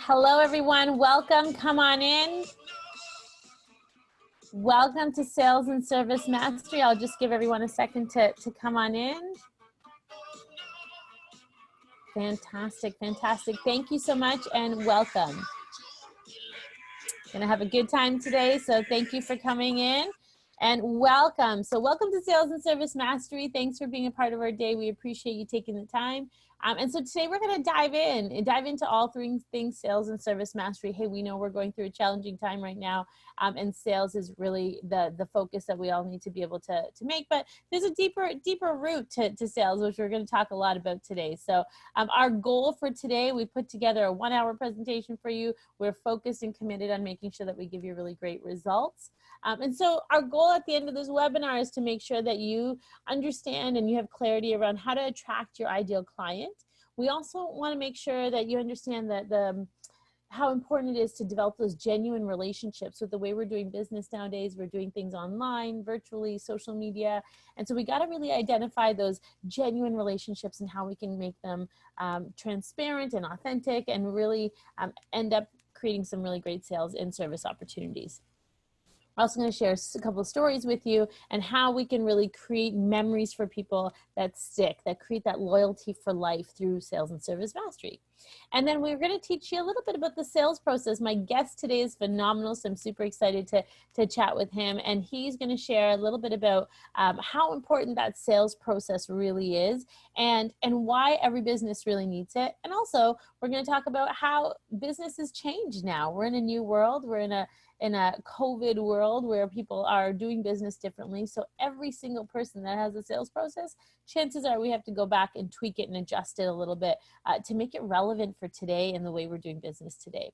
Hello, everyone. Welcome. Come on in. Welcome to Sales and Service Mastery. I'll just give everyone a second to come on in. Fantastic, fantastic. Thank you so much and welcome. Gonna have a good time today, so thank you for coming in and welcome. So welcome to Sales and Service Mastery. Thanks for being a part of our day. We appreciate you taking the time. And so today we're going to dive into all three things sales and service mastery. Hey, we know we're going through a challenging time right now, and sales is really the focus that we all need to be able to make. But there's a deeper root to sales, which we're going to talk a lot about today. So our goal for today, we put together a 1-hour presentation for you. We're focused and committed on making sure that we give you really great results. And so our goal at the end of this webinar is to make sure that you understand and you have clarity around how to attract your ideal client. We also want to make sure that you understand that how important it is to develop those genuine relationships with the way we're doing business nowadays. We're doing things online, virtually, social media. And so we got to really identify those genuine relationships and how we can make them transparent and authentic and really end up creating some really great sales and service opportunities. I'm also going to share a couple of stories with you and how we can really create memories for people that stick, that create that loyalty for life through sales and service mastery. And then we're going to teach you a little bit about the sales process. My guest today is phenomenal, so I'm super excited to chat with him. And he's going to share a little bit about how important that sales process really is and why every business really needs it. And also, we're going to talk about how businesses change now. We're in a new world. We're in a COVID world where people are doing business differently. So every single person that has a sales process, chances are we have to go back and tweak it and adjust it a little bit to make it relevant for today and the way we're doing business today.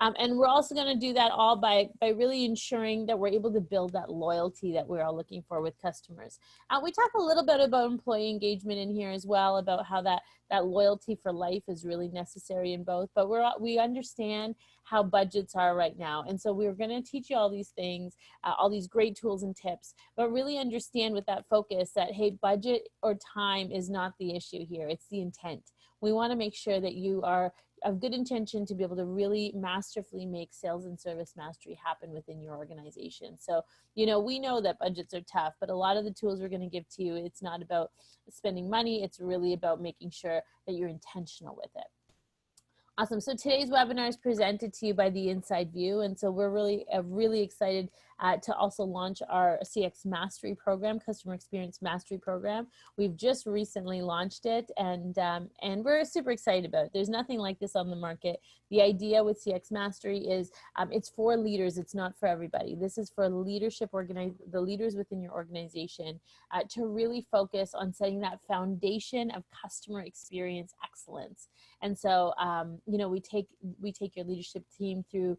And we're also going to do that all by really ensuring that we're able to build that loyalty that we're all looking for with customers. We talk a little bit about employee engagement in here as well, about how that loyalty for life is really necessary in both. But we understand how budgets are right now. And so we're going to teach you all these things, all these great tools and tips, but really understand with that focus that, hey, budget or time is not the issue here. It's the intent. We want to make sure that you are of good intention to be able to really masterfully make sales and service mastery happen within your organization. So, we know that budgets are tough, but a lot of the tools we're going to give to you, it's not about spending money. It's really about making sure that you're intentional with it. Awesome. So today's webinar is presented to you by The Inside View. And so we're really excited to also launch our CX Mastery program, Customer Experience Mastery program. We've just recently launched it and we're super excited about it. There's nothing like this on the market. The idea with CX Mastery is it's for leaders. It's not for everybody. This is for leadership, the leaders within your organization to really focus on setting that foundation of customer experience excellence. And so, we take your leadership team through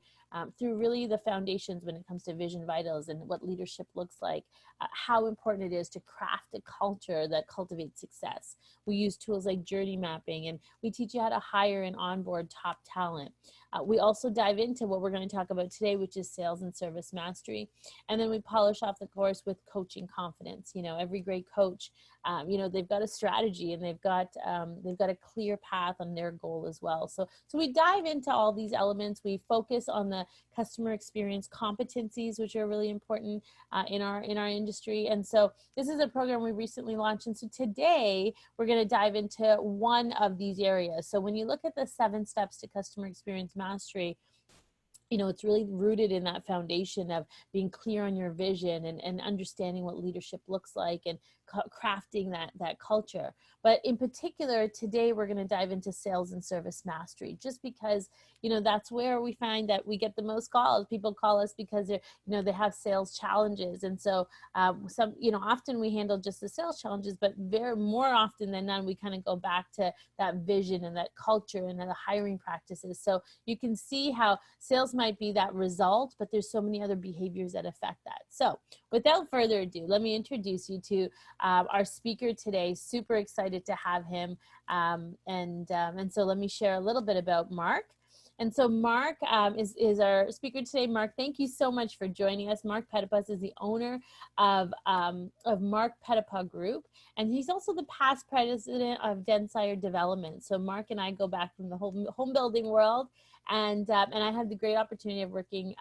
really the foundations when it comes to vision vitals and what leadership looks like, how important it is to craft a culture that cultivates success. We use tools like journey mapping, and we teach you how to hire and onboard top talent. We also dive into what we're going to talk about today, which is sales and service mastery. And then we polish off the course with coaching confidence. Every great coach, they've got a strategy and they've got a clear path on their goal as well. So we dive into all these elements. We focus on the customer experience competencies, which are really important in our industry. And so this is a program we recently launched. And so today we're going to dive into one of these areas. So when you look at the 7 steps to customer experience mastery, it's really rooted in that foundation of being clear on your vision and understanding what leadership looks like and crafting that culture. But in particular, today we're going to dive into sales and service mastery, just because, that's where we find that we get the most calls. People call us because they have sales challenges. And so often we handle just the sales challenges, but more often than not, we kind of go back to that vision and that culture and the hiring practices. So you can see how sales might be that result, but there's so many other behaviors that affect that. So without further ado, let me introduce you to our speaker today. Super excited to have him. And so let me share a little bit about Mark. And so Mark is our speaker today. Mark, thank you so much for joining us. Mark Pettipas is the owner of Mark Pettipas Group, and he's also the past president of Densire Development. So Mark and I go back from the home building world, and I had the great opportunity of working,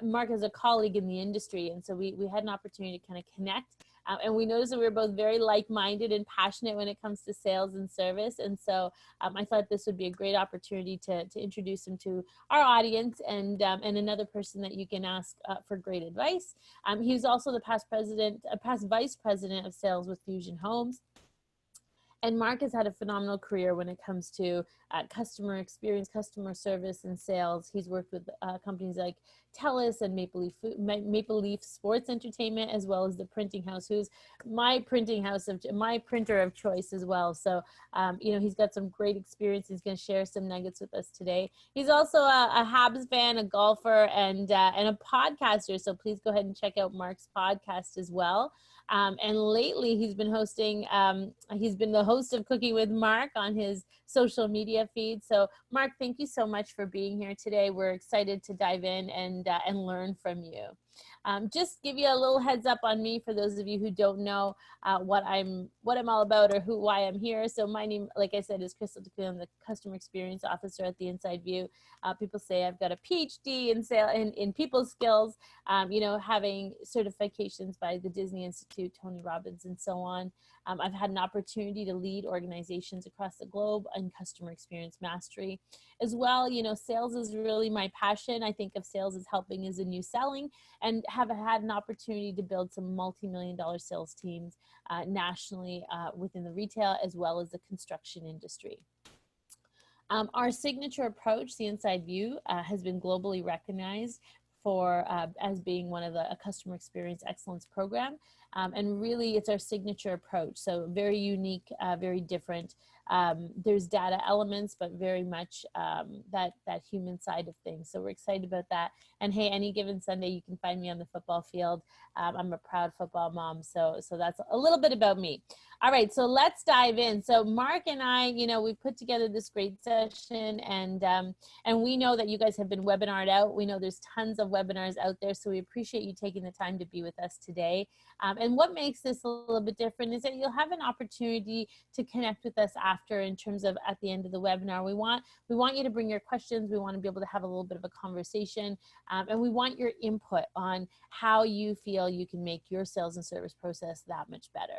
Mark is a colleague in the industry, and so we had an opportunity to kind of connect. And we noticed that we were both very like-minded and passionate when it comes to sales and service. And so I thought this would be a great opportunity to introduce him to our audience, and another person that you can ask for great advice. He was also the past vice president of sales with Fusion Homes. And Mark has had a phenomenal career when it comes to customer experience, customer service, and sales. He's worked with companies like TELUS and Maple Leaf Sports Entertainment, as well as the Printing House, who's my printer of choice as well. So, he's got some great experience. He's going to share some nuggets with us today. He's also a Habs fan, a golfer, and a podcaster. So please go ahead and check out Mark's podcast as well. And lately he's been the host of Cooking with Mark on his social media feed. So Mark, thank you so much for being here today. We're excited to dive in and learn from you. Just give you a little heads up on me for those of you who don't know what I'm all about or why I'm here. So my name, like I said, is Crystal DeCoon. I'm the Customer Experience Officer at the Inside View. People say I've got a PhD in people skills, having certifications by the Disney Institute, Tony Robbins, and so on. I've had an opportunity to lead organizations across the globe in customer experience mastery. As well, sales is really my passion. I think of sales as helping as a new selling, and have had an opportunity to build some multi-million-dollar sales teams nationally within the retail as well as the construction industry. Our signature approach, the Inside View, has been globally recognized for as being one of a customer experience excellence program. And really it's our signature approach. So very unique, very different. There's data elements, but very much that human side of things. So we're excited about that. And hey, any given Sunday, you can find me on the football field. I'm a proud football mom. So that's a little bit about me. All right, so let's dive in. So Mark and I, we put together this great session, and we know that you guys have been webinared out. We know there's tons of webinars out there, so we appreciate you taking the time to be with us today. And what makes this a little bit different is that you'll have an opportunity to connect with us after, in terms of at the end of the webinar. We want you to bring your questions. We want to be able to have a little bit of a conversation, and we want your input on how you feel you can make your sales and service process that much better.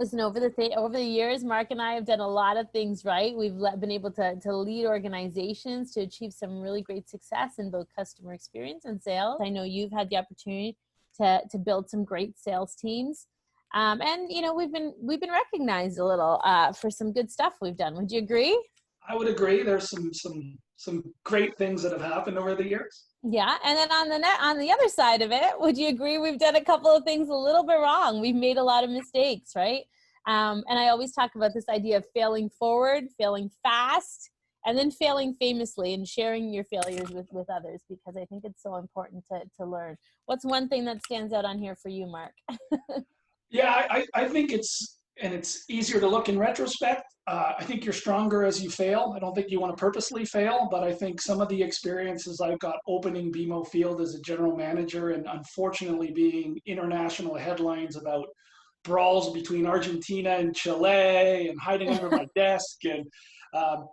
Listen, over the years, Mark and I have done a lot of things right. We've been able to lead organizations to achieve some really great success in both customer experience and sales. I know you've had the opportunity to build some great sales teams. And we've been recognized a little for some good stuff we've done. Would you agree? I would agree. There's some great things that have happened over the years. Yeah, and then on the other side of it, would you agree we've done a couple of things a little bit wrong? We've made a lot of mistakes, right? And I always talk about this idea of failing forward, failing fast, and then failing famously, and sharing your failures with others, because I think it's so important to learn. What's one thing that stands out on here for you, Mark? Yeah, I think it's easier to look in retrospect. I think you're stronger as you fail. I don't think you want to purposely fail, but I think some of the experiences I've got opening BMO Field as a general manager, and unfortunately being international headlines about brawls between Argentina and Chile and hiding under my desk, and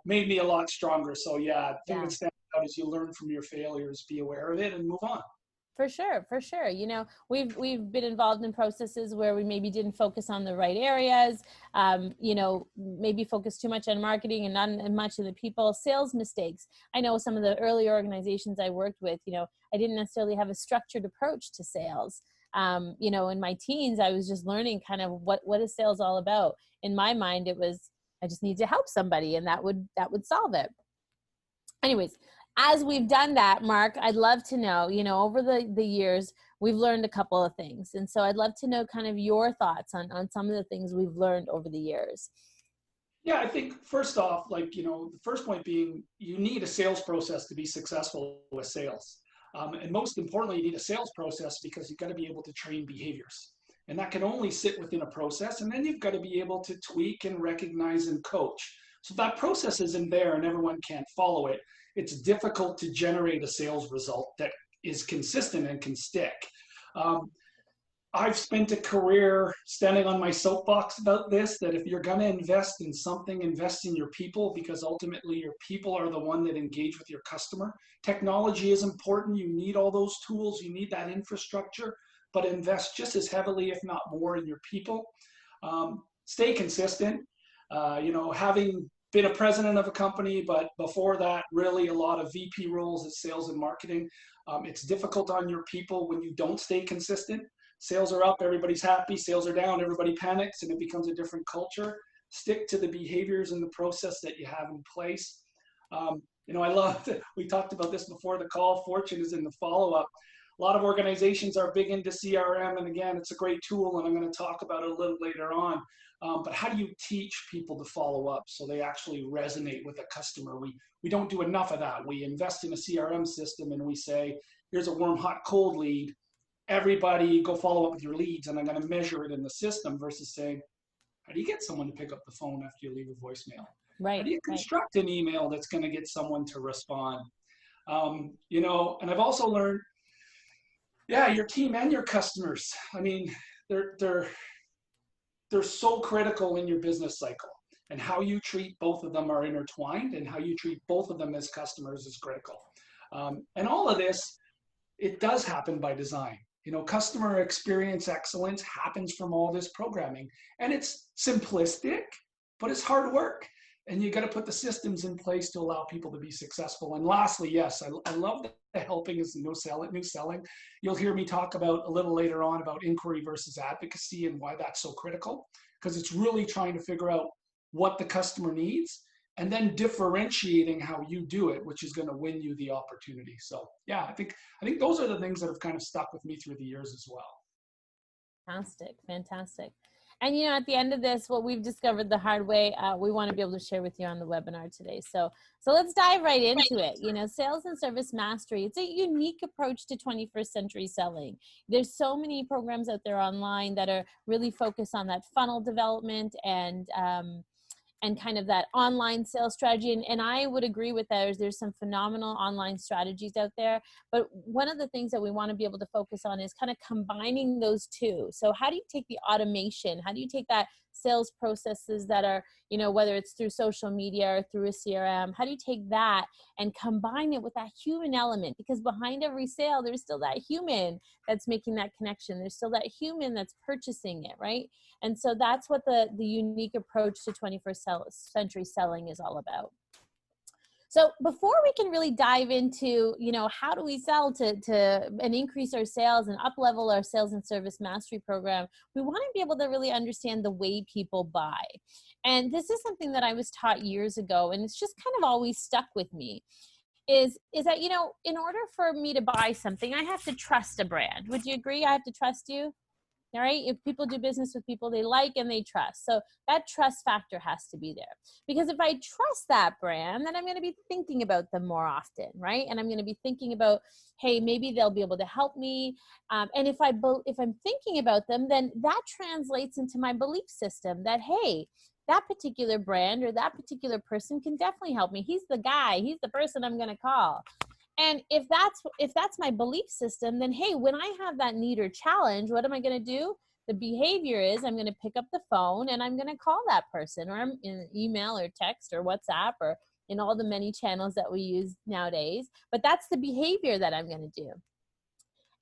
made me a lot stronger. So yeah, I think what stands out is you learn from your failures, be aware of it, and move on. For sure. We've been involved in processes where we maybe didn't focus on the right areas, maybe focus too much on marketing and not much of the people. Sales mistakes. I know some of the early organizations I worked with, I didn't necessarily have a structured approach to sales. In my teens, I was just learning kind of what is sales all about. In my mind, it was, I just need to help somebody, and that would solve it. Anyways, as we've done that, Mark, I'd love to know, over the years, we've learned a couple of things. And so I'd love to know kind of your thoughts on some of the things we've learned over the years. Yeah, I think first off, the first point being, you need a sales process to be successful with sales. And most importantly, you need a sales process because you've got to be able to train behaviors. And that can only sit within a process. And then you've got to be able to tweak and recognize and coach. So if that process isn't there and everyone can't follow it, it's difficult to generate a sales result that is consistent and can stick. Um, I've spent a career standing on my soapbox about this, that if you're going to invest in something, invest in your people, because ultimately your people are the one that engage with your customer. Technology is important. You need all those tools. You need that infrastructure, but invest just as heavily, if not more, in your people. Stay consistent. Having been a president of a company, but before that, really a lot of VP roles at sales and marketing. It's difficult on your people when you don't stay consistent. Sales are up, everybody's happy. Sales are down, everybody panics, and it becomes a different culture. Stick to the behaviors and the process that you have in place. I love that we talked about this before the call. Fortune is in the follow-up. A lot of organizations are big into CRM, and again, it's a great tool, and I'm going to talk about it a little later on. But how do you teach people to follow up so they actually resonate with a customer? We don't do enough of that. We invest in a CRM system, and we say, here's a warm, hot, cold lead. Everybody go follow up with your leads, and I'm going to measure it in the system, versus saying, how do you get someone to pick up the phone after you leave a voicemail? Right. How do you construct an email that's going to get someone to respond? And I've also learned, your team and your customers, I mean, they're so critical in your business cycle, and how you treat both of them are intertwined, and how you treat both of them as customers is critical. And all of this, it does happen by design. Customer experience excellence happens from all this programming, and it's simplistic, but it's hard work. And you got to put the systems in place to allow people to be successful. And lastly, yes, I love the helping is the new selling. You'll hear me talk about a little later on about inquiry versus advocacy and why that's so critical, because it's really trying to figure out what the customer needs and then differentiating how you do it, which is going to win you the opportunity. So yeah, I think those are the things that have kind of stuck with me through the years as well. Fantastic. And, at the end of this, what we've discovered the hard way, we want to be able to share with you on the webinar today. So let's dive right into it. Sales and service mastery, it's a unique approach to 21st century selling. There's so many programs out there online that are really focused on that funnel development and kind of that online sales strategy. And I would agree with that. There's some phenomenal online strategies out there. But one of the things that we want to be able to focus on is kind of combining those two. So how do you take the automation? How do you take that sales processes that are, whether it's through social media or through a CRM, how do you take that and combine it with that human element? Because behind every sale, there's still that human that's making that connection. There's still that human that's purchasing it, right? And so that's what the unique approach to 21st century selling is all about. So before we can really dive into, how do we sell to and increase our sales and up-level our sales and service mastery program, we want to be able to really understand the way people buy. And this is something that I was taught years ago, and it's just kind of always stuck with me, is that, in order for me to buy something, I have to trust a brand. Would you agree? I have to trust you? All right. If people do business with people they like and they trust. So that trust factor has to be there, because if I trust that brand, then I'm going to be thinking about them more often. Right. And I'm going to be thinking about, hey, maybe they'll be able to help me. And if I'm thinking about them, then that translates into my belief system that, hey, that particular brand or that particular person can definitely help me. He's the guy, he's the person I'm going to call. And if that's my belief system, then hey, when I have that need or challenge, what am I going to do? The behavior is I'm going to pick up the phone and I'm going to call that person, or I'm in email or text or WhatsApp or in all the many channels that we use nowadays. But that's the behavior that I'm going to do.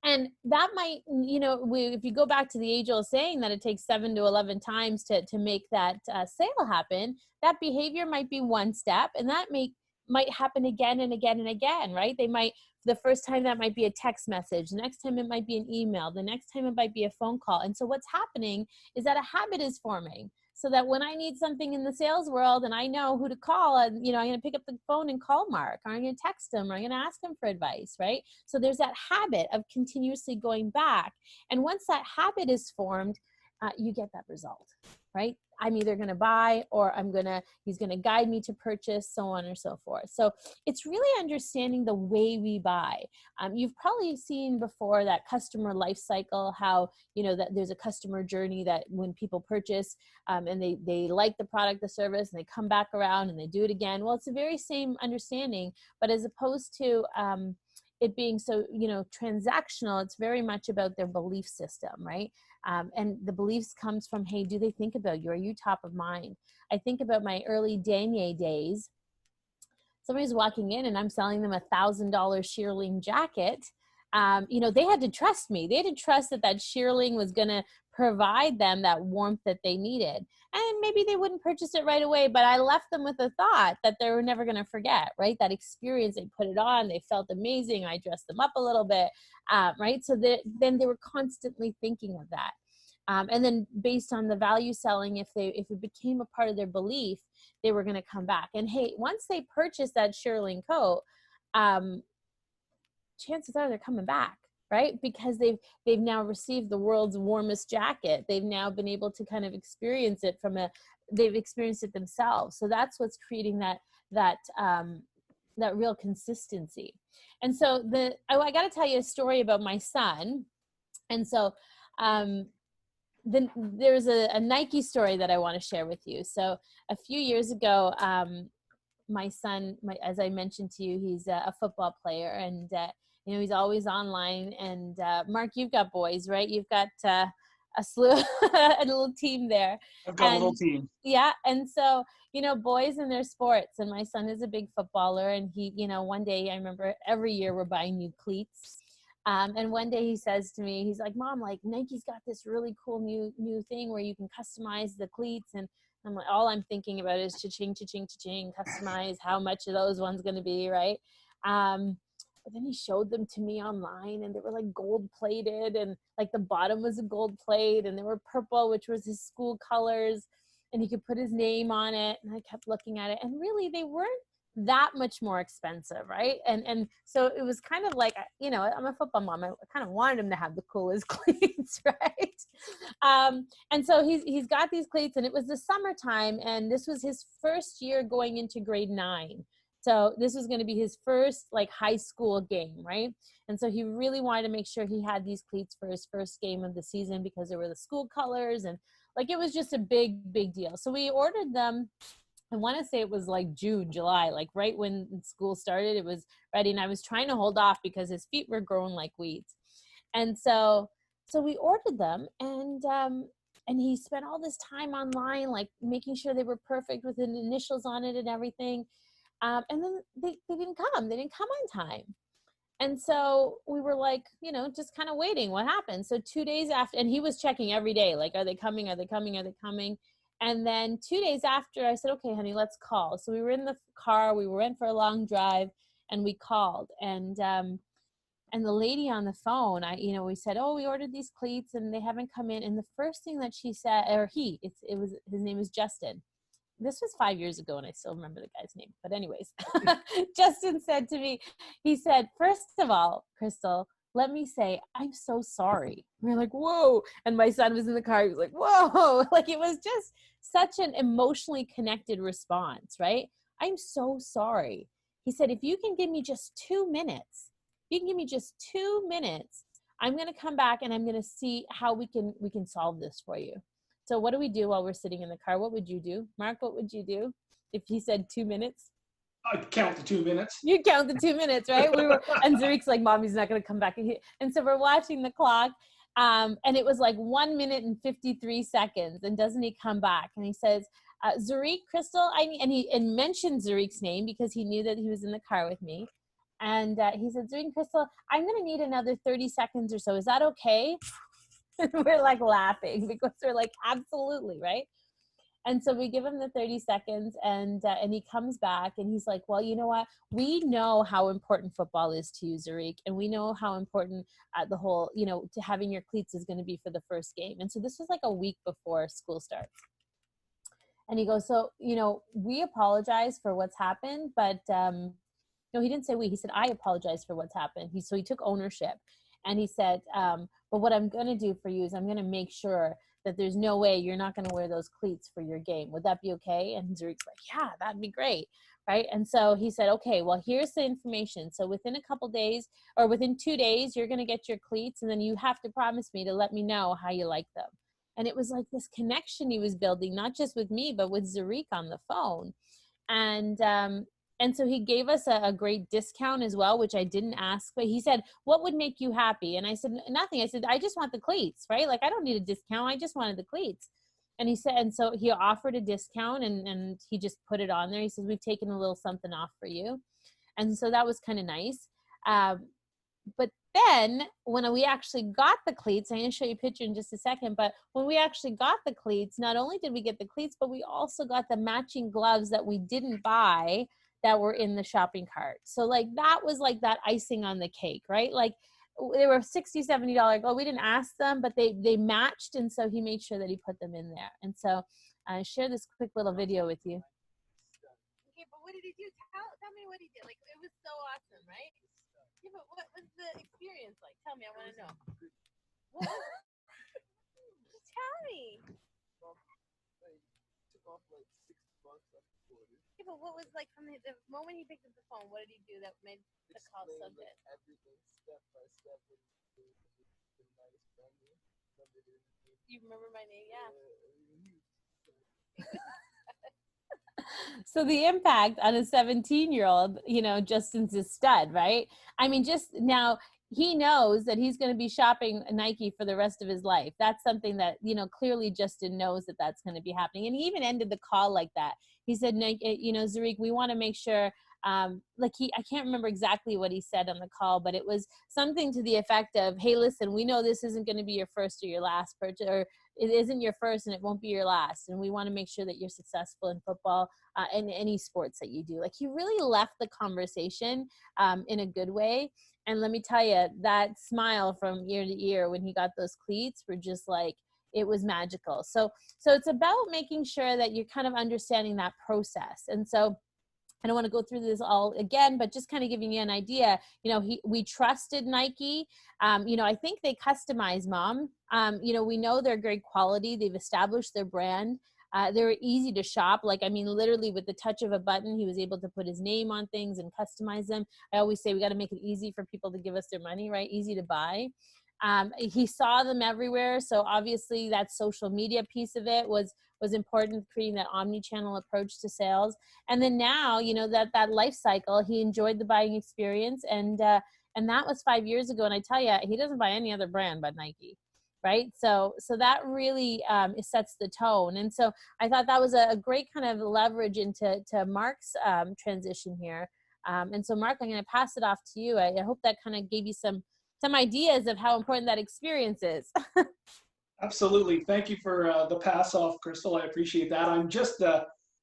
And that might, if you go back to the age-old saying that it takes 7 to 11 times to make that sale happen, that behavior might be one step, and that might happen again and again and again, right? The first time that might be a text message. The next time it might be an email. The next time it might be a phone call. And so what's happening is that a habit is forming, so that when I need something in the sales world and I know who to call, and, I'm going to pick up the phone and call Mark, or I'm going to text him, or I'm going to ask him for advice, right? So there's that habit of continuously going back. And once that habit is formed, you get that result, right? I'm either going to buy or he's going to guide me to purchase, so on and so forth. So it's really understanding the way we buy. You've probably seen before that customer life cycle, how, that there's a customer journey that when people purchase and they like the product, the service, and they come back around and they do it again. Well, it's the very same understanding, but as opposed to it being so, transactional, it's very much about their belief system, right? And the beliefs comes from, hey, do they think about you? Are you top of mind? I think about my early denier days. Somebody's walking in and I'm selling them $1,000 shearling jacket. They had to trust me. They had to trust that shearling was going to provide them that warmth that they needed. And maybe they wouldn't purchase it right away, but I left them with a thought that they were never going to forget, right? That experience, they put it on, they felt amazing. I dressed them up a little bit, right? So then they were constantly thinking of that. And then based on the value selling, if it became a part of their belief, they were going to come back. And hey, once they purchase that shearling coat, chances are they're coming back, right? Because they've now received the world's warmest jacket. They've now been able to kind of experience it they've experienced it themselves. So that's what's creating that real consistency. And so I got to tell you a story about my son. And so, then there's a Nike story that I want to share with you. So a few years ago, my son, as I mentioned to you, he's a football player, and he's always online. And Mark, you've got boys, right? You've got a little team there. I've got a little team. Yeah, and so boys and their sports, and my son is a big footballer, and he, one day, I remember every year we're buying new cleats. And one day he says to me, he's like, Mom, like Nike's got this really cool new thing where you can customize the cleats. And I'm like, all I'm thinking about is cha-ching, cha-ching, cha-ching, customize how much of those ones going to be, right? But then he showed them to me online, and they were like gold plated, and like the bottom was a gold plate, and they were purple, which was his school colors, and he could put his name on it. And I kept looking at it, and really they weren't that much more expensive, right? And so it was kind of like, I'm a football mom. I kind of wanted him to have the coolest cleats, right? And so he's got these cleats, and it was the summertime, and this was his first year going into grade 9. So this was going to be his first like high school game, right? And so he really wanted to make sure he had these cleats for his first game of the season because they were the school colors, and like it was just a big deal. So we ordered them. I want to say it was like June, July, like right when school started, it was ready. And I was trying to hold off because his feet were growing like weeds. And so we ordered them, and he spent all this time online, like making sure they were perfect with the initials on it and everything. And then they didn't come. They didn't come on time. And so we were like, just kind of waiting. What happened? So 2 days after, and he was checking every day, like, are they coming? Are they coming? Are they coming? And then 2 days after, I said, okay, honey, let's call. So we were in the car, we went for a long drive, and we called. And the lady on the phone, we said, oh, we ordered these cleats and they haven't come in. And the first thing that she said, or his name is Justin. This was 5 years ago, and I still remember the guy's name. But anyways, Justin said to me, he said, first of all, Crystal, let me say, I'm so sorry. We're like, whoa. And my son was in the car. He was like, whoa. Like it was just such an emotionally connected response, right? I'm so sorry. He said, if you can give me just 2 minutes, I'm going to come back and I'm going to see how we can solve this for you. So what do we do while we're sitting in the car? What would you do? Mark, what would you do if he said 2 minutes? I'd count the 2 minutes. You count the 2 minutes, right? And Zarik's like, Mommy's not going to come back. And so we're watching the clock. And it was like 1 minute and 53 seconds. And doesn't he come back? And he says, Zarik, Crystal, and he mentioned Zarik's name because he knew that he was in the car with me. And he said, Zarik, Crystal, I'm going to need another 30 seconds or so. Is that okay? We're like laughing because we're like, absolutely, right? And so we give him the 30 seconds and he comes back and he's like, well, you know what? We know how important football is to you, Zarik. And we know how important the whole, to having your cleats is going to be for the first game. And so this was like a week before school starts. And he goes, so, we apologize for what's happened, but no, he didn't say we. He said, I apologize for what's happened. So he took ownership. And he said, but what I'm going to do for you is I'm going to make sure that there's no way you're not going to wear those cleats for your game. Would that be okay? And Zariq's like, yeah, that'd be great. Right. And so he said, okay, well, here's the information. So within a couple days or within 2 days, you're going to get your cleats. And then you have to promise me to let me know how you like them. And it was like this connection he was building, not just with me, but with Zariq on the phone. And so he gave us a great discount as well, which I didn't ask, but he said, what would make you happy? And I said, nothing. I said, I just want the cleats, right? Like, I don't need a discount. I just wanted the cleats. And he said, and so he offered a discount and he just put it on there. He says, we've taken a little something off for you. And so that was kind of nice. But then when we actually got the cleats, I'm going to show you a picture in just a second, but when we actually got the cleats, not only did we get the cleats, but we also got the matching gloves that we didn't buy that were in the shopping cart. So like that was like that icing on the cake, right? Like they were $60, $70 gloves. We didn't ask them, but they matched. And so he made sure that he put them in there. And so I share this quick little video with you. Okay, but what did he do? Tell me what he did. Like, it was so awesome, right? Yeah, but what was the experience like? Tell me, I want to know. What? Tell me. Yeah, but what was like from the moment he picked up the phone? What did he do that made the call so good? Everything step by step. You remember my name? Yeah. So the impact on a 17-year-old, Justin's a stud, right? I mean, just now he knows that he's going to be shopping Nike for the rest of his life. That's something that, clearly Justin knows that that's going to be happening. And he even ended the call like that. He said, Zariq, we want to make sure, I can't remember exactly what he said on the call, but it was something to the effect of, hey, listen, we know this isn't going to be your first or your last purchase, or it isn't your first and it won't be your last. And we want to make sure that you're successful in football and any sports that you do. Like, he really left the conversation in a good way. And let me tell you, that smile from ear to ear when he got those cleats were just like, it was magical. So it's about making sure that you're kind of understanding that process. And so I don't want to go through this all again, but just kind of giving you an idea, we trusted Nike. I think they customize Mom. We know they're great quality. They've established their brand. They're easy to shop. Literally with the touch of a button, he was able to put his name on things and customize them. I always say we got to make it easy for people to give us their money, right? Easy to buy. He saw them everywhere. So obviously that social media piece of it was important, creating that omni-channel approach to sales. And then now, that life cycle, he enjoyed the buying experience. And that was 5 years ago. And I tell you, he doesn't buy any other brand but Nike. Right. So that really sets the tone. And so I thought that was a great kind of leverage into Mark's transition here. And so Mark, I'm going to pass it off to you. I hope that kind of gave you some ideas of how important that experience is. Absolutely. Thank you for the pass off, Crystal. I appreciate that. I'm just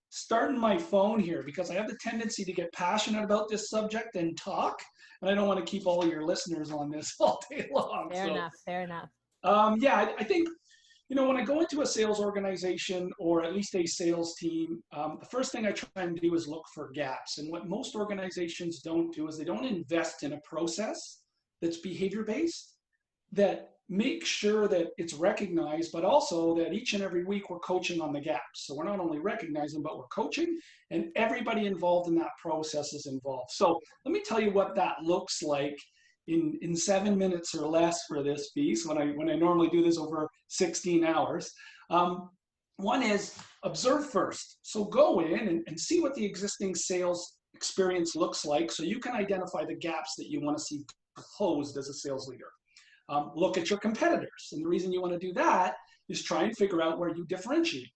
starting my phone here because I have the tendency to get passionate about this subject and talk, and I don't want to keep all your listeners on this all day long. Fair enough. I think, when I go into a sales organization or at least a sales team, the first thing I try and do is look for gaps. And what most organizations don't do is they don't invest in a process that's behavior-based, that makes sure that it's recognized, but also that each and every week we're coaching on the gaps. So we're not only recognizing, but we're coaching, and everybody involved in that process is involved. So let me tell you what that looks like in 7 minutes or less for this piece, when I normally do this over 16 hours. One is observe first. So go in and see what the existing sales experience looks like so you can identify the gaps that you want to see closed as a sales leader. Look at your competitors. And the reason you want to do that is try and figure out where you differentiate.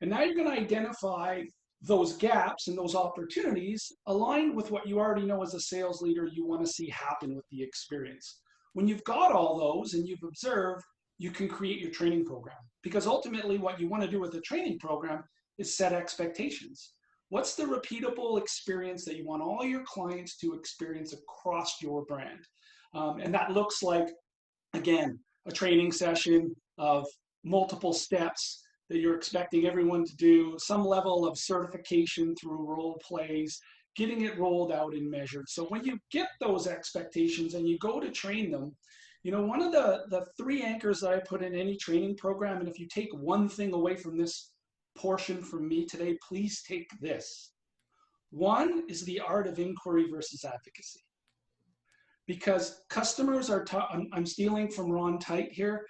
And now you're going to identify those gaps and those opportunities aligned with what you already know as a sales leader you want to see happen with the experience. When you've got all those and you've observed, you can create your training program. Because ultimately what you want to do with the training program is set expectations. What's the repeatable experience that you want all your clients to experience across your brand? And that looks like, again, a training session of multiple steps that you're expecting everyone to do, some level of certification through role plays, getting it rolled out and measured. So when you get those expectations and you go to train them, You know, one of the three anchors that I put in any training program, and if you take one thing away from this portion from me today, please take this. One is the art of inquiry versus advocacy. Because customers are, I'm stealing from Ron Tite here,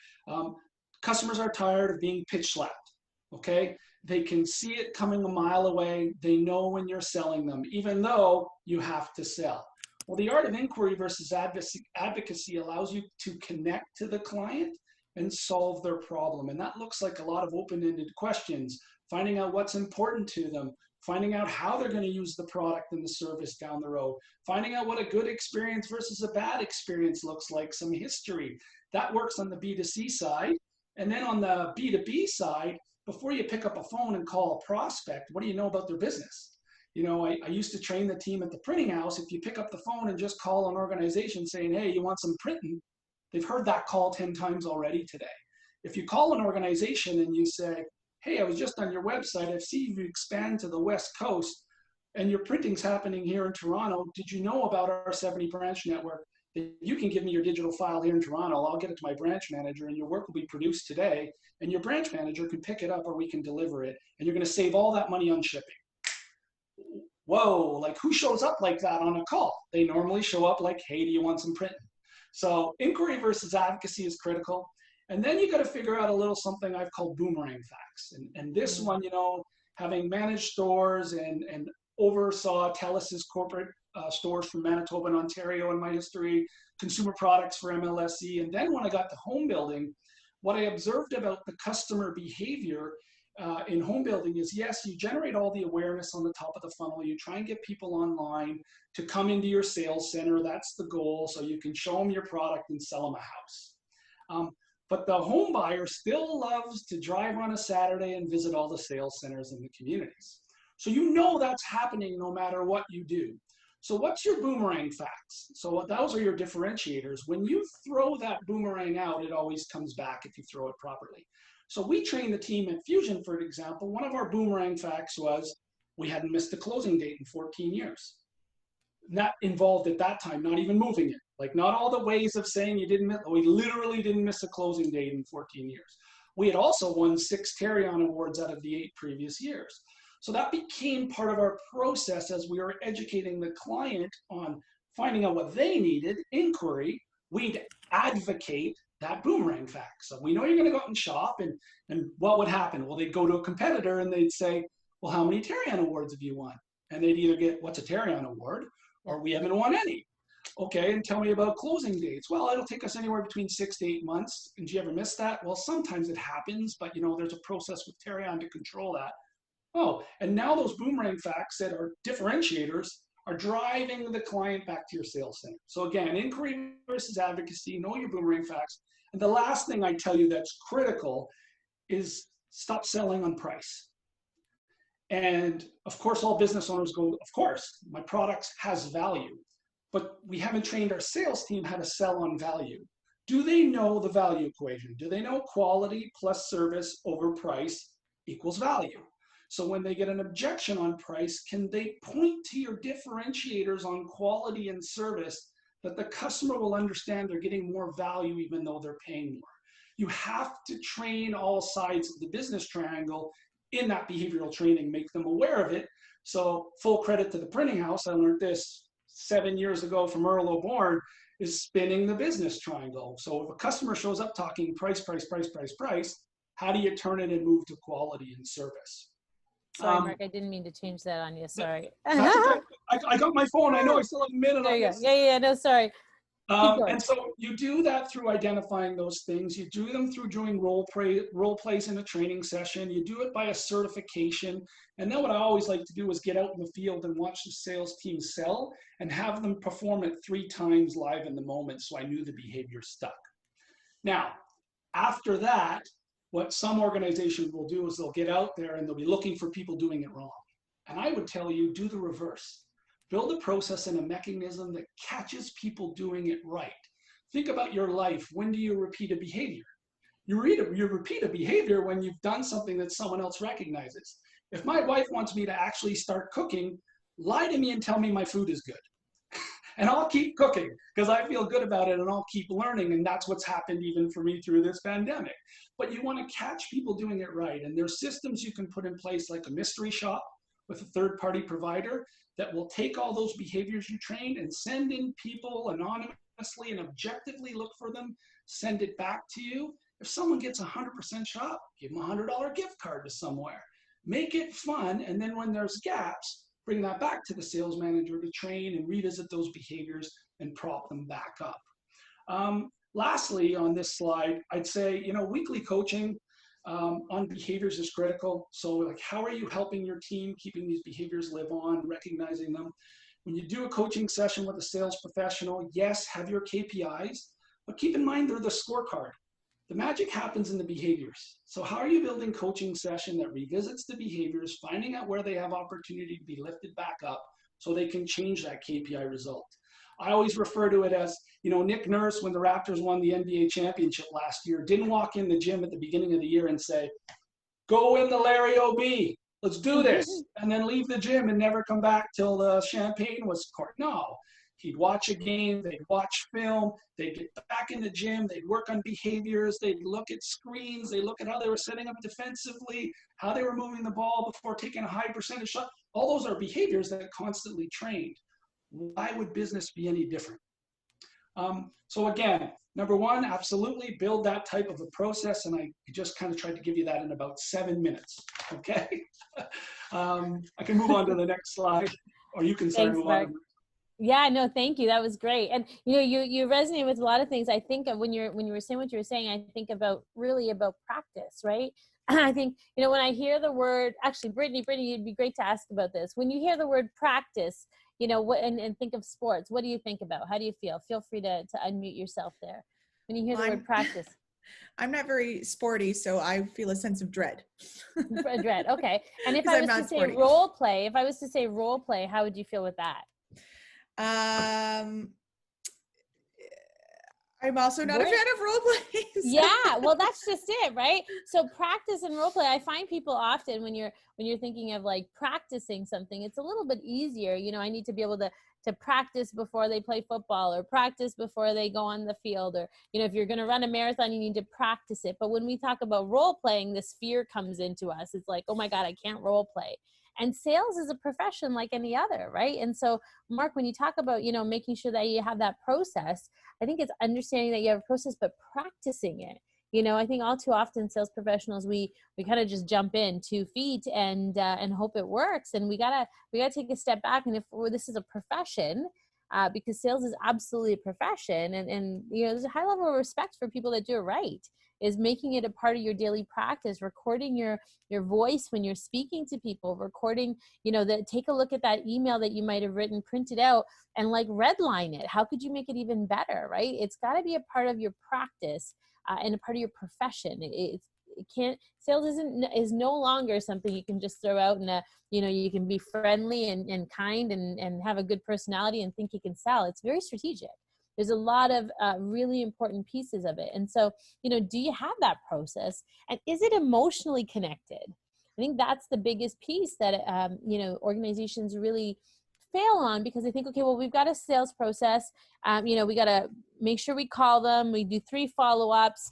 customers are tired of being pitch slapped, okay? They can see it coming a mile away. They know when you're selling them, even though you have to sell. Well, the art of inquiry versus advocacy allows you to connect to the client and solve their problem. And that looks like a lot of open-ended questions, finding out what's important to them, finding out how they're going to use the product and the service down the road, finding out what a good experience versus a bad experience looks like, some history. That works on the B2C side. And then on the B2B side, before you pick up a phone and call a prospect, what do you know about their business? You know, I used to train the team at the printing house. If you pick up the phone and just call an organization saying, hey, you want some printing? They've heard that call 10 times already today. If you call an organization and you say, hey, I was just on your website, I've seen you expand to the West Coast and your printing's happening here in Toronto. Did you know about our 70 branch network? That you can give me your digital file here in Toronto, I'll get it to my branch manager and your work will be produced today and your branch manager can pick it up or we can deliver it and you're gonna save all that money on shipping. Whoa, like who shows up like that on a call? They normally show up like, hey, do you want some printing? So inquiry versus advocacy is critical. And then you got to figure out a little something I've called boomerang facts. And this one, you know, having managed stores and oversaw TELUS's corporate stores from Manitoba and Ontario in my history, consumer products for MLSE. And then when I got to home building, what I observed about the customer behavior in home building is, yes, you generate all the awareness on the top of the funnel. You try and get people online to come into your sales center. That's the goal. So you can show them your product and sell them a house. But the home buyer still loves to drive on a Saturday and visit all the sales centers in the communities. So you know that's happening no matter what you do. So what's your boomerang facts? So those are your differentiators. When you throw that boomerang out, it always comes back if you throw it properly. So we trained the team at Fusion, for example. One of our boomerang facts was we hadn't missed a closing date in 14 years. That involved at that time, not even moving it. Like not all the ways of saying you didn't miss, we literally didn't miss a closing date in 14 years. We had also won 6 carry-on awards out of the 8 previous years. So that became part of our process as we were educating the client on finding out what they needed, inquiry. We'd advocate that boomerang fact. So we know you're gonna go out and shop and what would happen? Well, they'd go to a competitor and they'd say, well, how many carry-on awards have you won? And they'd either get, what's a carry-on award? Or we haven't won any. Okay, and tell me about closing dates. Well, it'll take us anywhere between 6 to 8 months. And do you ever miss that? Well, sometimes it happens, but you know, there's a process with carry-on to control that. Oh, and now those boomerang facts that are differentiators are driving the client back to your sales center. So again, inquiry versus advocacy, know your boomerang facts. And the last thing I tell you that's critical is stop selling on price. And of course, all business owners go, of course, my product has value, but we haven't trained our sales team how to sell on value. Do they know the value equation? Do they know quality plus service over price equals value? So when they get an objection on price, can they point to your differentiators on quality and service that the customer will understand they're getting more value even though they're paying more? You have to train all sides of the business triangle in that behavioral training, make them aware of it. So full credit to the printing house. I learned this 7 years ago from Earl O'Born, is spinning the business triangle. So if a customer shows up talking price, price, price, price, price, how do you turn it and move to quality and service? Sorry, Mark, I didn't mean to change that on you. Sorry. That's okay. I got my phone. I know I still have a minute There on you go. this. Yeah, no, sorry. And so you do that through identifying those things. You do them through doing role plays in a training session. You do it by a certification. And then what I always like to do is get out in the field and watch the sales team sell and have them perform it 3 times live in the moment so I knew the behavior stuck. Now, after that, what some organizations will do is they'll get out there and they'll be looking for people doing it wrong. And I would tell you, do the reverse. Build a process and a mechanism that catches people doing it right. Think about your life. When do you repeat a behavior? You repeat a behavior when you've done something that someone else recognizes. If my wife wants me to actually start cooking, lie to me and tell me my food is good. and I'll keep cooking because I feel good about it and I'll keep learning. And that's what's happened even for me through this pandemic. But you want to catch people doing it right. And there's systems you can put in place like a mystery shop with a third-party provider that will take all those behaviors you trained and send in people anonymously and objectively look for them, send it back to you. If someone gets 100% shop, give them a $100 gift card to somewhere. Make it fun, and then when there's gaps, bring that back to the sales manager to train and revisit those behaviors and prop them back up. Lastly, on this slide, I'd say, weekly coaching on behaviors is critical. So like, how are you helping your team keeping these behaviors live on, recognizing them? When you do a coaching session with a sales professional, yes, have your KPIs, but keep in mind they're the scorecard. The magic happens in the behaviors. So how are you building coaching session that revisits the behaviors, finding out where they have opportunity to be lifted back up so they can change that KPI result? I always refer to it as, Nick Nurse, when the Raptors won the NBA championship last year, didn't walk in the gym at the beginning of the year and say, go in the Larry O.B., let's do this, and then leave the gym and never come back till the champagne was poured. No. He'd watch a game, they'd watch film, they'd get back in the gym, they'd work on behaviors, they'd look at screens, they'd look at how they were setting up defensively, how they were moving the ball before taking a high percentage shot. All those are behaviors that constantly trained. Why would business be any different? So again, number one, absolutely build that type of a process, and I just kind of tried to give you that in about 7 minutes, okay? I can move on to the next slide, or you can start. Thanks, Mark. Yeah, no, thank you. That was great. And you resonate with a lot of things. I think when you were saying what you were saying, I think about practice, right? I think, when I hear the word, actually, Brittany, it'd be great to ask about this. When you hear the word practice, and think of sports, what do you think about? How do you feel? Feel free to unmute yourself there. When you hear the word practice. I'm not very sporty, so I feel a sense of dread. Dread, okay. And if I was to say role play, how would you feel with that? I'm also not a fan of role plays. Yeah, well, that's just it, right? So practice and role play. I find people often when you're thinking of like practicing something, it's a little bit easier. I need to be able to practice before they play football or practice before they go on the field, or if you're going to run a marathon, you need to practice it. But when we talk about role playing, this fear comes into us. It's like, oh my God, I can't role play. And sales is a profession like any other, right? And so, Mark, when you talk about, making sure that you have that process, I think it's understanding that you have a process, but practicing it. I think all too often sales professionals, we kind of just jump in 2 feet and hope it works. And we gotta take a step back. And if this is a profession, because sales is absolutely a profession, and there's a high level of respect for people that do it right, is making it a part of your daily practice, recording your voice when you're speaking to people, recording, take a look at that email that you might have written, print it out, and like redline it. How could you make it even better, right? It's got to be a part of your practice and a part of your profession. Sales is no longer something you can just throw out and you can be friendly and kind and have a good personality and think you can sell. It's very strategic. There's a lot of really important pieces of it. And so, do you have that process? And is it emotionally connected? I think that's the biggest piece that, organizations really fail on, because they think, okay, well, we've got a sales process. We got to make sure we call them. We do 3 follow-ups,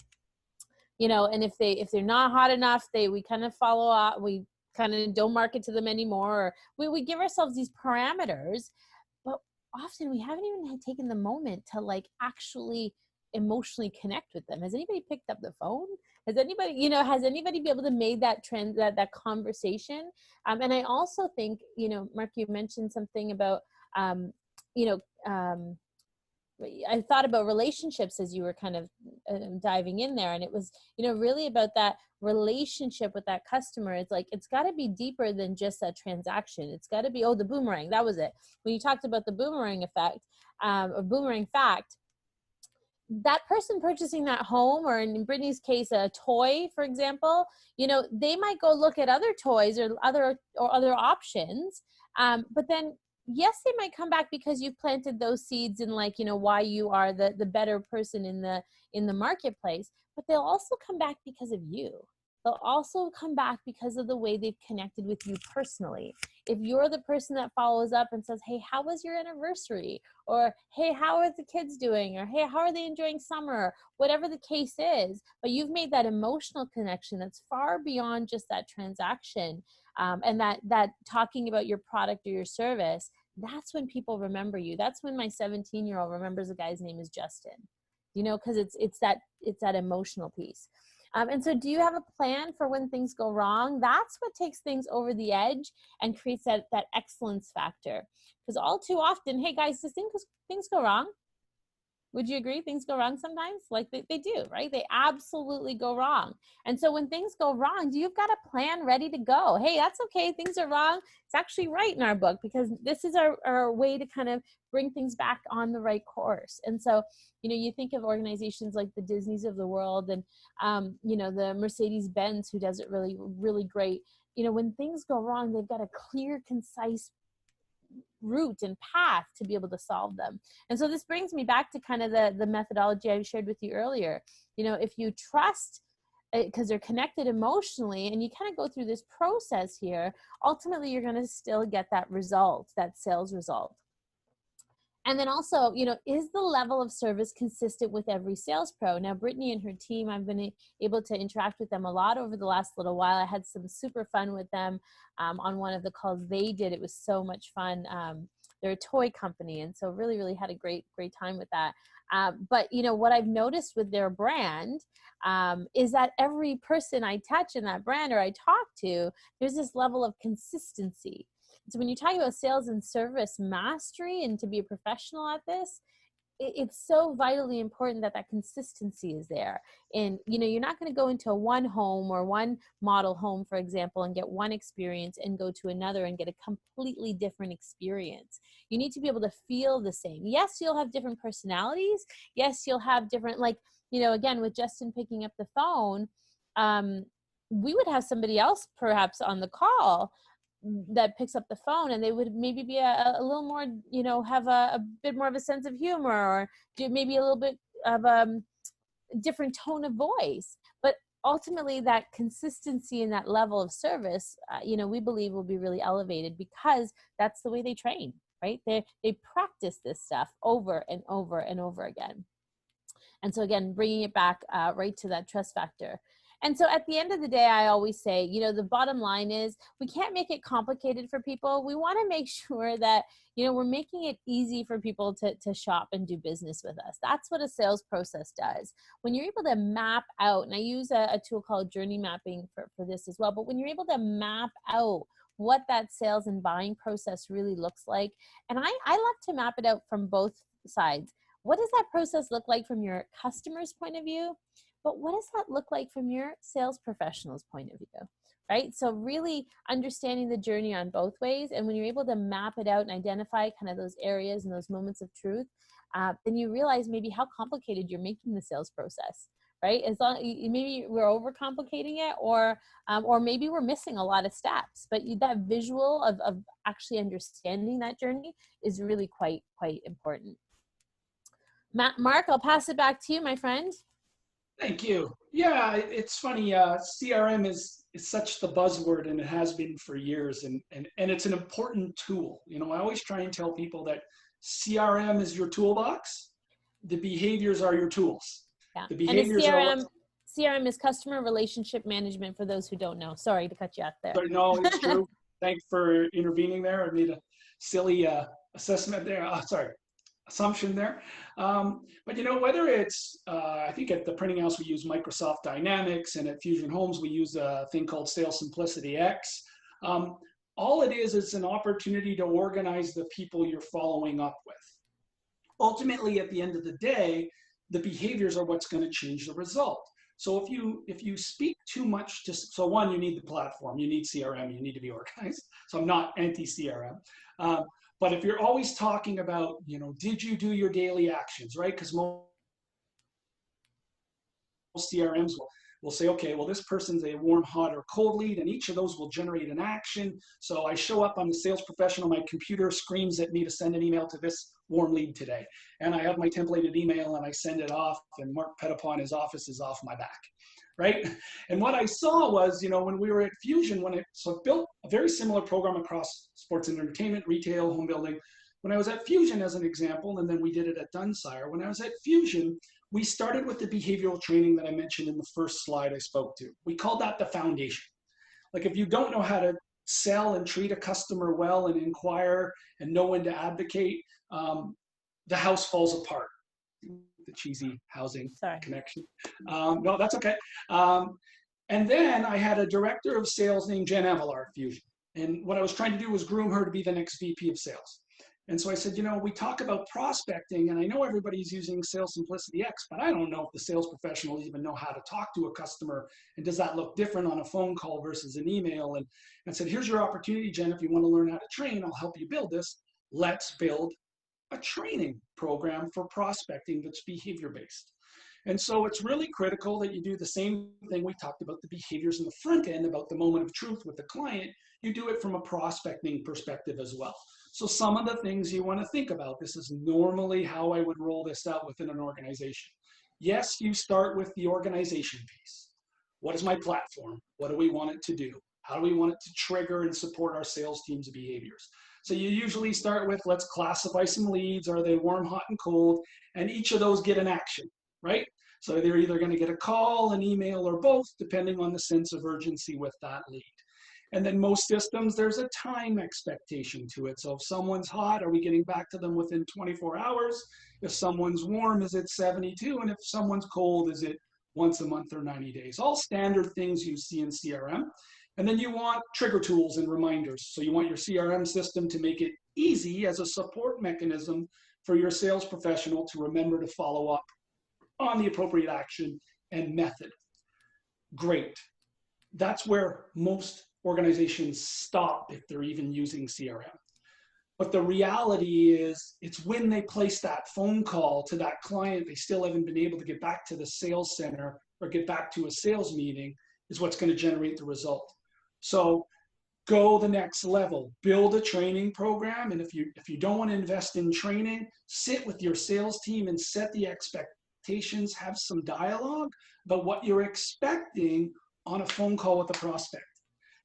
and if they're not hot enough, we kind of follow up. We kind of don't market to them anymore. Or we give ourselves these parameters, but often we haven't even taken the moment to like actually emotionally connect with them. Has anybody picked up the phone? Has anybody be able to make that trend, that conversation? And I also think, Mark, you mentioned something about, I thought about relationships as you were kind of diving in there. And it was, really about that relationship with that customer. It's like, it's got to be deeper than just a transaction. It's got to be, the boomerang, that was it. When you talked about the boomerang effect, or boomerang fact, that person purchasing that home, or in Brittany's case, a toy, for example, they might go look at other toys or other options. But then, yes, they might come back because you've planted those seeds in why you are the better person in the marketplace, but they'll also come back because of you. they'll also come back because of the way they've connected with you personally. If you're the person that follows up and says, hey, how was your anniversary? Or, hey, how are the kids doing? Or, hey, how are they enjoying summer? Whatever the case is, but you've made that emotional connection that's far beyond just that transaction, and that talking about your product or your service, that's when people remember you. That's when my 17-year-old remembers a guy's name is Justin, because it's that emotional piece. And so do you have a plan for when things go wrong? That's what takes things over the edge and creates that excellence factor. Because all too often, hey guys, things go wrong. Would you agree? Things go wrong sometimes? Like they do, right? They absolutely go wrong. And so when things go wrong, you've got a plan ready to go. Hey, that's okay. Things are wrong. It's actually right in our book, because this is our way to kind of bring things back on the right course. And so, you think of organizations like the Disneys of the world and, the Mercedes-Benz, who does it really, really great. When things go wrong, they've got a clear, concise route and path to be able to solve them. And so this brings me back to kind of the methodology I shared with you earlier. If you trust, because they're connected emotionally, and you kind of go through this process here, ultimately you're going to still get that result, that sales result. And then also, is the level of service consistent with every sales pro? Now, Brittany and her team, I've been able to interact with them a lot over the last little while. I had some super fun with them on one of the calls they did. It was so much fun. They're a toy company, and so really, really had a great time with that. But, what I've noticed with their brand is that every person I touch in that brand or I talk to, there's this level of consistency. So when you talk about sales and service mastery and to be a professional at this, it's so vitally important that consistency is there. And, you're not going to go into one home or one model home, for example, and get one experience and go to another and get a completely different experience. You need to be able to feel the same. Yes, you'll have different personalities. Yes, you'll have different, again, with Justin picking up the phone, we would have somebody else perhaps on the call that picks up the phone, and they would maybe be a little more, have a bit more of a sense of humor, or do maybe a little bit of a different tone of voice. But ultimately that consistency and that level of service, we believe will be really elevated, because that's the way they train, right? They practice this stuff over and over and over again. And so again, bringing it back right to that trust factor. And so at the end of the day, I always say, the bottom line is we can't make it complicated for people. We want to make sure that, we're making it easy for people to shop and do business with us. That's what a sales process does. When you're able to map out, and I use a tool called journey mapping for this as well, but when you're able to map out what that sales and buying process really looks like, and I love to map it out from both sides. What does that process look like from your customer's point of view? But what does that look like from your sales professional's point of view, right? So really understanding the journey on both ways. And when you're able to map it out and identify kind of those areas and those moments of truth, then you realize maybe how complicated you're making the sales process, right? As long maybe we're overcomplicating it, or maybe we're missing a lot of steps. But that visual of actually understanding that journey is really quite important. Mark, I'll pass it back to you, my friend. Thank you. Yeah, it's funny. CRM is such the buzzword, and it has been for years, and it's an important tool. I always try and tell people that CRM is your toolbox. The behaviors are your tools. Yeah. The behaviors and CRM is customer relationship management, for those who don't know. Sorry to cut you off there. Sorry, no, it's true. Thanks for intervening there. I made a silly assessment there. Assumption there. But whether it's, I think at the printing house we use Microsoft Dynamics, and at Fusion Homes we use a thing called Sales Simplicity X. All it is an opportunity to organize the people you're following up with. Ultimately, at the end of the day, the behaviors are what's going to change the result. So if you speak too much, so one, you need the platform, you need CRM, you need to be organized. So I'm not anti-CRM. But if you're always talking about, did you do your daily actions, right? Because most CRMs we'll say, okay, well, this person's a warm, hot, or cold lead, and each of those will generate an action. So I show up, I'm the sales professional, my computer screams at me to send an email to this warm lead today. And I have my templated email and I send it off, and Mark Petapon, his office is off my back, right? And what I saw was, when we were at Fusion, so I built a very similar program across sports and entertainment, retail, home building. When I was at Fusion as an example, and then we did it at Dunsire, when I was at Fusion, we started with the behavioral training that I mentioned in the first slide I spoke to. We called that the foundation. Like if you don't know how to sell and treat a customer well and inquire and know when to advocate, the house falls apart. The cheesy housing connection. No, that's okay. And then I had a director of sales named Jen Avalar at Fusion. And what I was trying to do was groom her to be the next VP of sales. And so I said, we talk about prospecting, and I know everybody's using Sales Simplicity X, but I don't know if the sales professionals even know how to talk to a customer, and does that look different on a phone call versus an email? And I said, here's your opportunity, Jen. If you want to learn how to train, I'll help you build this. Let's build a training program for prospecting that's behavior-based. And so it's really critical that you do the same thing we talked about, the behaviors in the front end, about the moment of truth with the client. You do it from a prospecting perspective as well. So some of the things you want to think about, this is normally how I would roll this out within an organization. Yes, you start with the organization piece. What is my platform? What do we want it to do? How do we want it to trigger and support our sales team's behaviors? So you usually start with, let's classify some leads. Are they warm, hot, and cold? And each of those get an action, right? So they're either going to get a call, an email, or both, depending on the sense of urgency with that lead. And then most systems, there's a time expectation to it. So if someone's hot, are we getting back to them within 24 hours? If someone's warm, is it 72? And if someone's cold, is it once a month or 90 days? All standard things you see in CRM. And then you want trigger tools and reminders. So you want your CRM system to make it easy as a support mechanism for your sales professional to remember to follow up on the appropriate action and method. Great. That's where most organizations stop if they're even using CRM. But the reality is, it's when they place that phone call to that client, they still haven't been able to get back to the sales center or get back to a sales meeting, is what's going to generate the result. So go the next level, build a training program. And if you don't want to invest in training, sit with your sales team and set the expectations, have some dialogue about what you're expecting on a phone call with a prospect.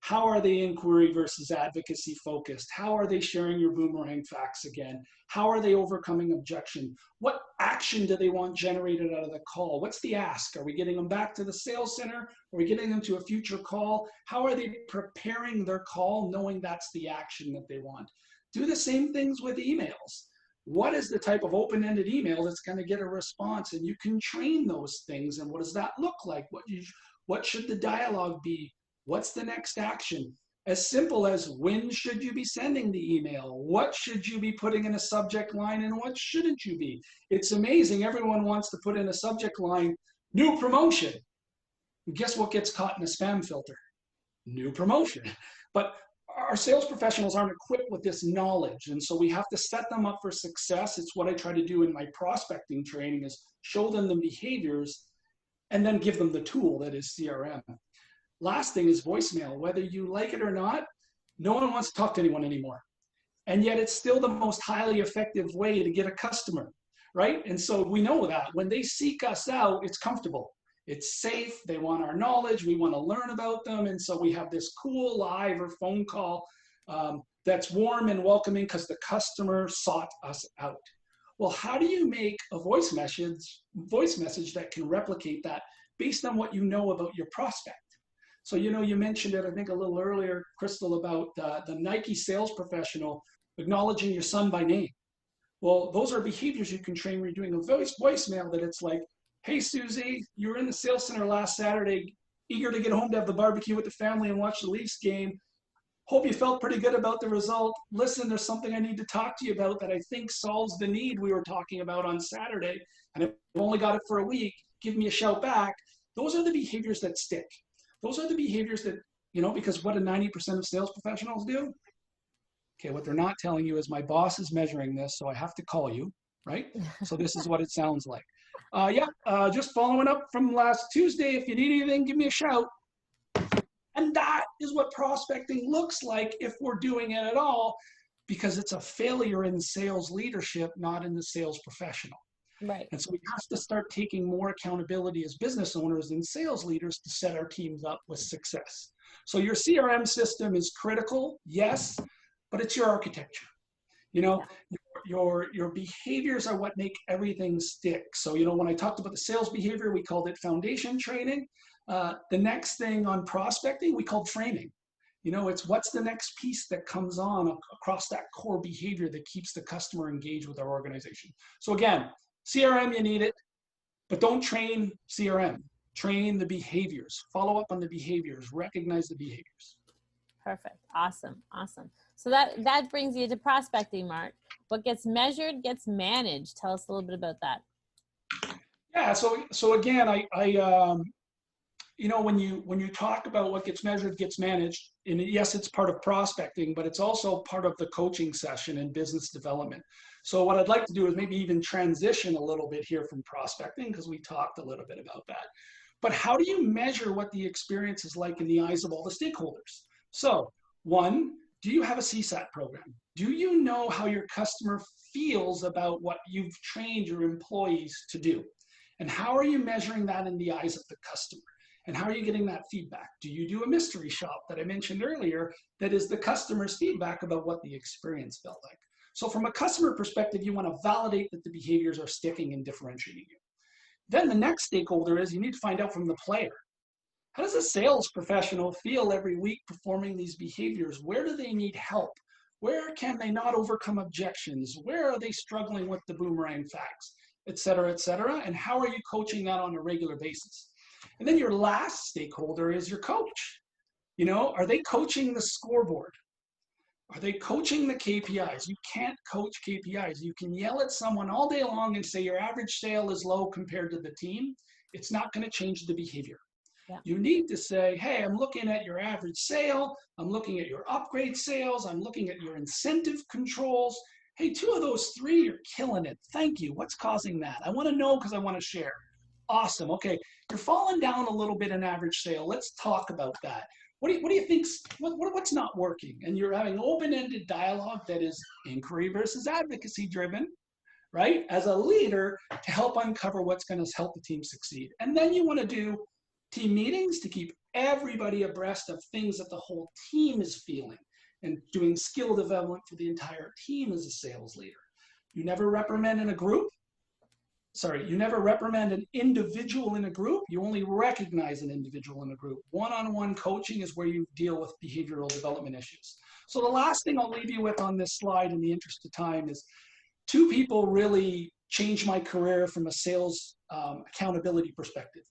How are they inquiry versus advocacy focused? How are they sharing your boomerang facts again? How are they overcoming objection? What action do they want generated out of the call? What's the ask? Are we getting them back to the sales center? Are we getting them to a future call? How are they preparing their call knowing that's the action that they want? Do the same things with emails. What is the type of open-ended email that's going to get a response? And you can train those things. And what does that look like? What should the dialogue be? What's the next action? As simple as, when should you be sending the email? What should you be putting in a subject line and what shouldn't you be? It's amazing. Everyone wants to put in a subject line, new promotion. And guess what gets caught in a spam filter? New promotion. But our sales professionals aren't equipped with this knowledge. And so we have to set them up for success. It's what I try to do in my prospecting training, is show them the behaviors and then give them the tool that is CRM. Last thing is voicemail. Whether you like it or not, no one wants to talk to anyone anymore. And yet it's still the most highly effective way to get a customer, right? And so we know that when they seek us out, it's comfortable. It's safe. They want our knowledge. We want to learn about them. And so we have this cool live or phone call that's warm and welcoming because the customer sought us out. Well, how do you make a voice message that can replicate that based on what you know about your prospect? So, you mentioned it, I think, a little earlier, Crystal, about the Nike sales professional acknowledging your son by name. Well, those are behaviors you can train when you're doing a voicemail, that it's like, hey, Susie, you were in the sales center last Saturday, eager to get home to have the barbecue with the family and watch the Leafs game. Hope you felt pretty good about the result. Listen, there's something I need to talk to you about that I think solves the need we were talking about on Saturday, and I've only got it for a week. Give me a shout back. Those are the behaviors that stick. Those are the behaviors that, because what do 90% of sales professionals do? Okay, what they're not telling you is, my boss is measuring this, so I have to call you, right? So this is what it sounds like. Just following up from last Tuesday. If you need anything, give me a shout. And that is what prospecting looks like if we're doing it at all, because it's a failure in sales leadership, not in the sales professional. Right. And so we have to start taking more accountability as business owners and sales leaders to set our teams up with success. So your CRM system is critical, yes, but it's your architecture. You know, your behaviors are what make everything stick. So, you know, when I talked about the sales behavior, we called it foundation training. The next thing on prospecting, we called framing. You know, it's what's the next piece that comes on across that core behavior that keeps the customer engaged with our organization. So again, CRM, you need it, but don't train CRM. Train the behaviors. Follow up on the behaviors. Recognize the behaviors. Perfect. Awesome. Awesome. So that brings you to prospecting, Mark. What gets measured gets managed. Tell us a little bit about that. Yeah. So again, you know, when you talk about what gets measured gets managed, and yes, it's part of prospecting, but it's also part of the coaching session and business development. So what I'd like to do is maybe even transition a little bit here from prospecting, because we talked a little bit about that. But how do you measure what the experience is like in the eyes of all the stakeholders? So one, do you have a CSAT program? Do you know how your customer feels about what you've trained your employees to do? And how are you measuring that in the eyes of the customer? And how are you getting that feedback? Do you do a mystery shop that I mentioned earlier that is the customer's feedback about what the experience felt like? So from a customer perspective, you want to validate that the behaviors are sticking and differentiating you. Then the next stakeholder is you need to find out from the player. How does a sales professional feel every week performing these behaviors? Where do they need help? Where can they not overcome objections? Where are they struggling with the boomerang facts, et cetera, and how are you coaching that on a regular basis? And then your last stakeholder is your coach. You know, are they coaching the scoreboard? Are they coaching the KPIs? You can't coach KPIs. You can yell at someone all day long and say your average sale is low compared to the team. It's not going to change the behavior. Yeah. You need to say, hey, I'm looking at your average sale. I'm looking at your upgrade sales. I'm looking at your incentive controls. Hey, 2 of those 3, you're killing it. Thank you. What's causing that? I want to know because I want to share. Awesome. Okay, you're falling down a little bit in average sale. Let's talk about that. What do you think? What's not working? And you're having open-ended dialogue that is inquiry versus advocacy driven, right? As a leader to help uncover what's going to help the team succeed. And then you want to do team meetings to keep everybody abreast of things that the whole team is feeling and doing skill development for the entire team as a sales leader. You never reprimand in a group. You never reprimand an individual in a group. You only recognize an individual in a group. One-on-one coaching is where you deal with behavioral development issues. So the last thing I'll leave you with on this slide in the interest of time is 2 people really changed my career from a sales accountability perspective.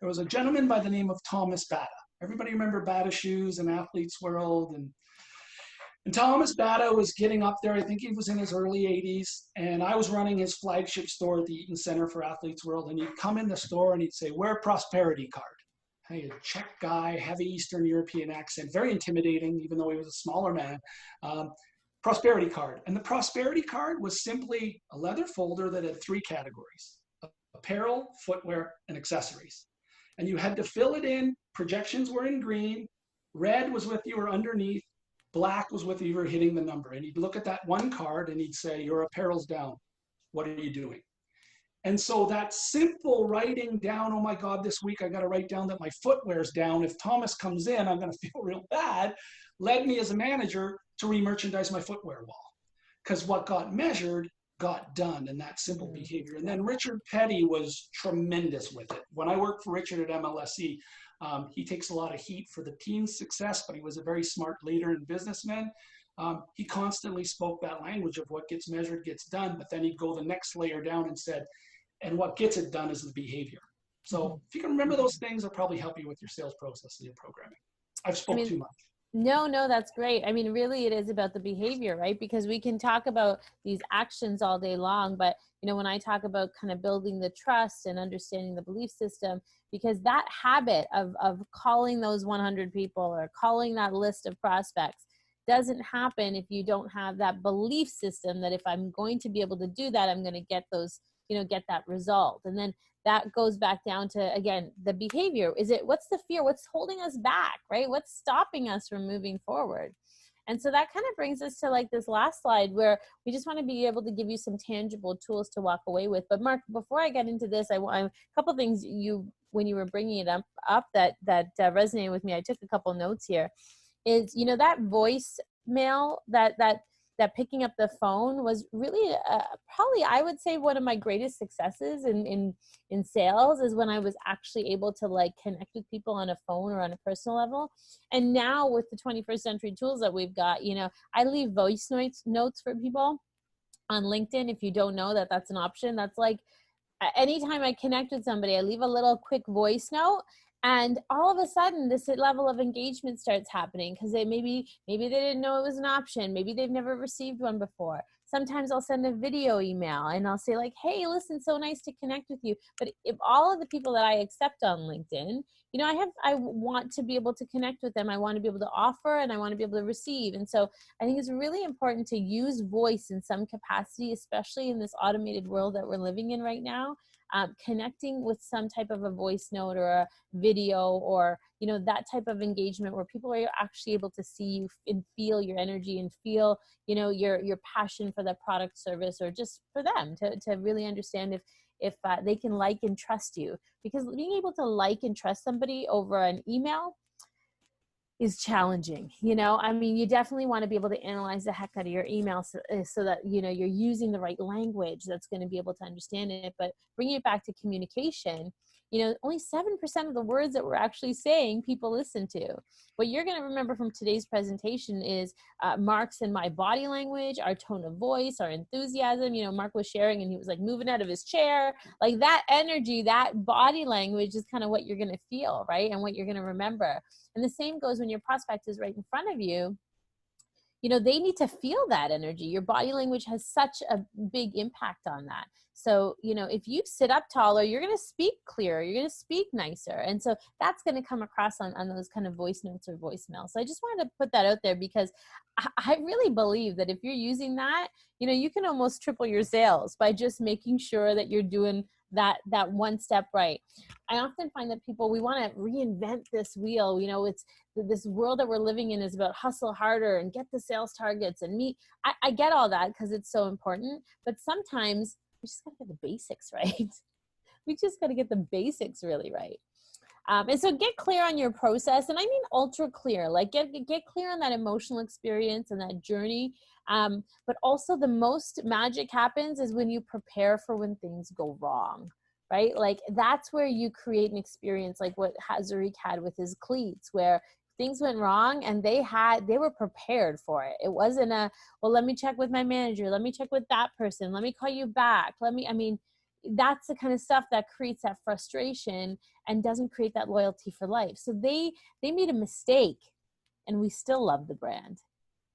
There was a gentleman by the name of Thomas Bata. Everybody remember Bata shoes and Athlete's World? And Thomas Bata was getting up there. I think he was in his early 80s. And I was running his flagship store at the Eaton Center for Athlete's World. And he'd come in the store and he'd say, wear a prosperity card. Hey, a Czech guy, heavy Eastern European accent, very intimidating, even though he was a smaller man. Prosperity card. And the prosperity card was simply a leather folder that had 3 categories: apparel, footwear, and accessories. And you had to fill it in. Projections were in green. Red was with you or underneath. Black was with you were hitting the number. And he'd look at that one card and he'd say, your apparel's down. What are you doing? And so that simple writing down, oh my God, this week I got to write down that my footwear's down. If Thomas comes in, I'm going to feel real bad, led me as a manager to re-merchandise my footwear wall. Because what got measured got done in that simple behavior. And then Richard Petty was tremendous with it. When I worked for Richard at MLSE, he takes a lot of heat for the team's success, but he was a very smart leader and businessman. He constantly spoke that language of what gets measured gets done, but then he'd go the next layer down and said, and what gets it done is the behavior. So if you can remember those things, it'll probably help you with your sales process and your programming. I've spoke too much. No, that's great. I mean, really it is about the behavior, right? Because we can talk about these actions all day long, but you know, when I talk about kind of building the trust and understanding the belief system, because that habit of calling those 100 people or calling that list of prospects doesn't happen if you don't have that belief system that if I'm going to be able to do that, I'm going to get those get that result. And then that goes back down to, again, the behavior. What's the fear? What's holding us back, right? What's stopping us from moving forward? And so that kind of brings us to like this last slide where we just want to be able to give you some tangible tools to walk away with. But Mark, before I get into this, a couple of things when you were bringing it up that resonated with me. I took a couple notes here. Is that voicemail that picking up the phone was really probably, I would say, one of my greatest successes in sales is when I was actually able to like connect with people on a phone or on a personal level. And now with the 21st century tools that we've got, I leave voice notes for people on LinkedIn. If you don't know that that's an option, that's like anytime I connect with somebody, I leave a little quick voice note. And all of a sudden, this level of engagement starts happening because maybe they didn't know it was an option. Maybe they've never received one before. Sometimes I'll send a video email and I'll say like, hey, listen, so nice to connect with you. But if all of the people that I accept on LinkedIn, I want to be able to connect with them. I want to be able to offer and I want to be able to receive. And so I think it's really important to use voice in some capacity, especially in this automated world that we're living in right now. Connecting with some type of a voice note or a video or, that type of engagement where people are actually able to see you and feel your energy and feel, your passion for that product, service, or just for them to really understand if they can like and trust you. Because being able to like and trust somebody over an email is challenging. You definitely want to be able to analyze the heck out of your email so that, you're using the right language that's going to be able to understand it. But bringing it back to communication, only 7% of the words that we're actually saying people listen to. What you're going to remember from today's presentation is Mark's and my body language, our tone of voice, our enthusiasm. Mark was sharing and he was like moving out of his chair. Like that energy, that body language is kind of what you're going to feel, right? And what you're going to remember. And the same goes when your prospect is right in front of you. They need to feel that energy. Your body language has such a big impact on that. So, if you sit up taller, you're going to speak clearer, you're going to speak nicer. And so that's going to come across on those kind of voice notes or voicemails. So I just wanted to put that out there because I really believe that if you're using that, you can almost triple your sales by just making sure that you're doing that one step right. I often find that we want to reinvent this wheel. It's this world that we're living in is about hustle harder and get the sales targets and meet. I get all that because it's so important, but sometimes we just got to get the basics right. We just got to get the basics really right. And so get clear on your process. And I mean, ultra clear, like get clear on that emotional experience and that journey. But also the most magic happens is when you prepare for when things go wrong, right? Like that's where you create an experience like what Hazarik had with his cleats, where things went wrong and they were prepared for it. It wasn't well, let me check with my manager. Let me check with that person. Let me call you back. That's the kind of stuff that creates that frustration and doesn't create that loyalty for life. So they made a mistake and we still love the brand,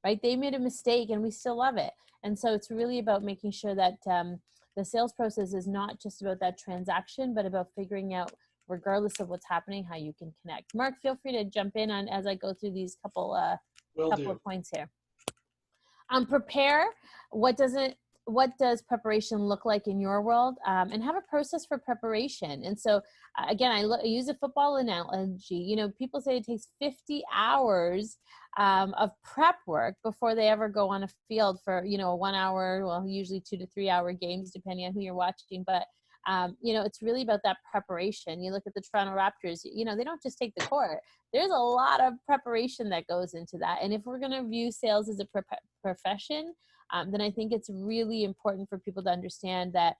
right? They made a mistake and we still love it. And so it's really about making sure that the sales process is not just about that transaction, but about figuring out, regardless of what's happening, how you can connect. Mark, feel free to jump in on as I go through these couple of points here. Prepare. What does preparation look like in your world? And have a process for preparation. And so again, I use a football analogy. People say it takes 50 hours of prep work before they ever go on a field for, 1 hour, well, usually 2 to 3 hour games, depending on who you're watching. But, it's really about that preparation. You look at the Toronto Raptors, they don't just take the court. There's a lot of preparation that goes into that. And if we're going to view sales as a profession, then I think it's really important for people to understand that,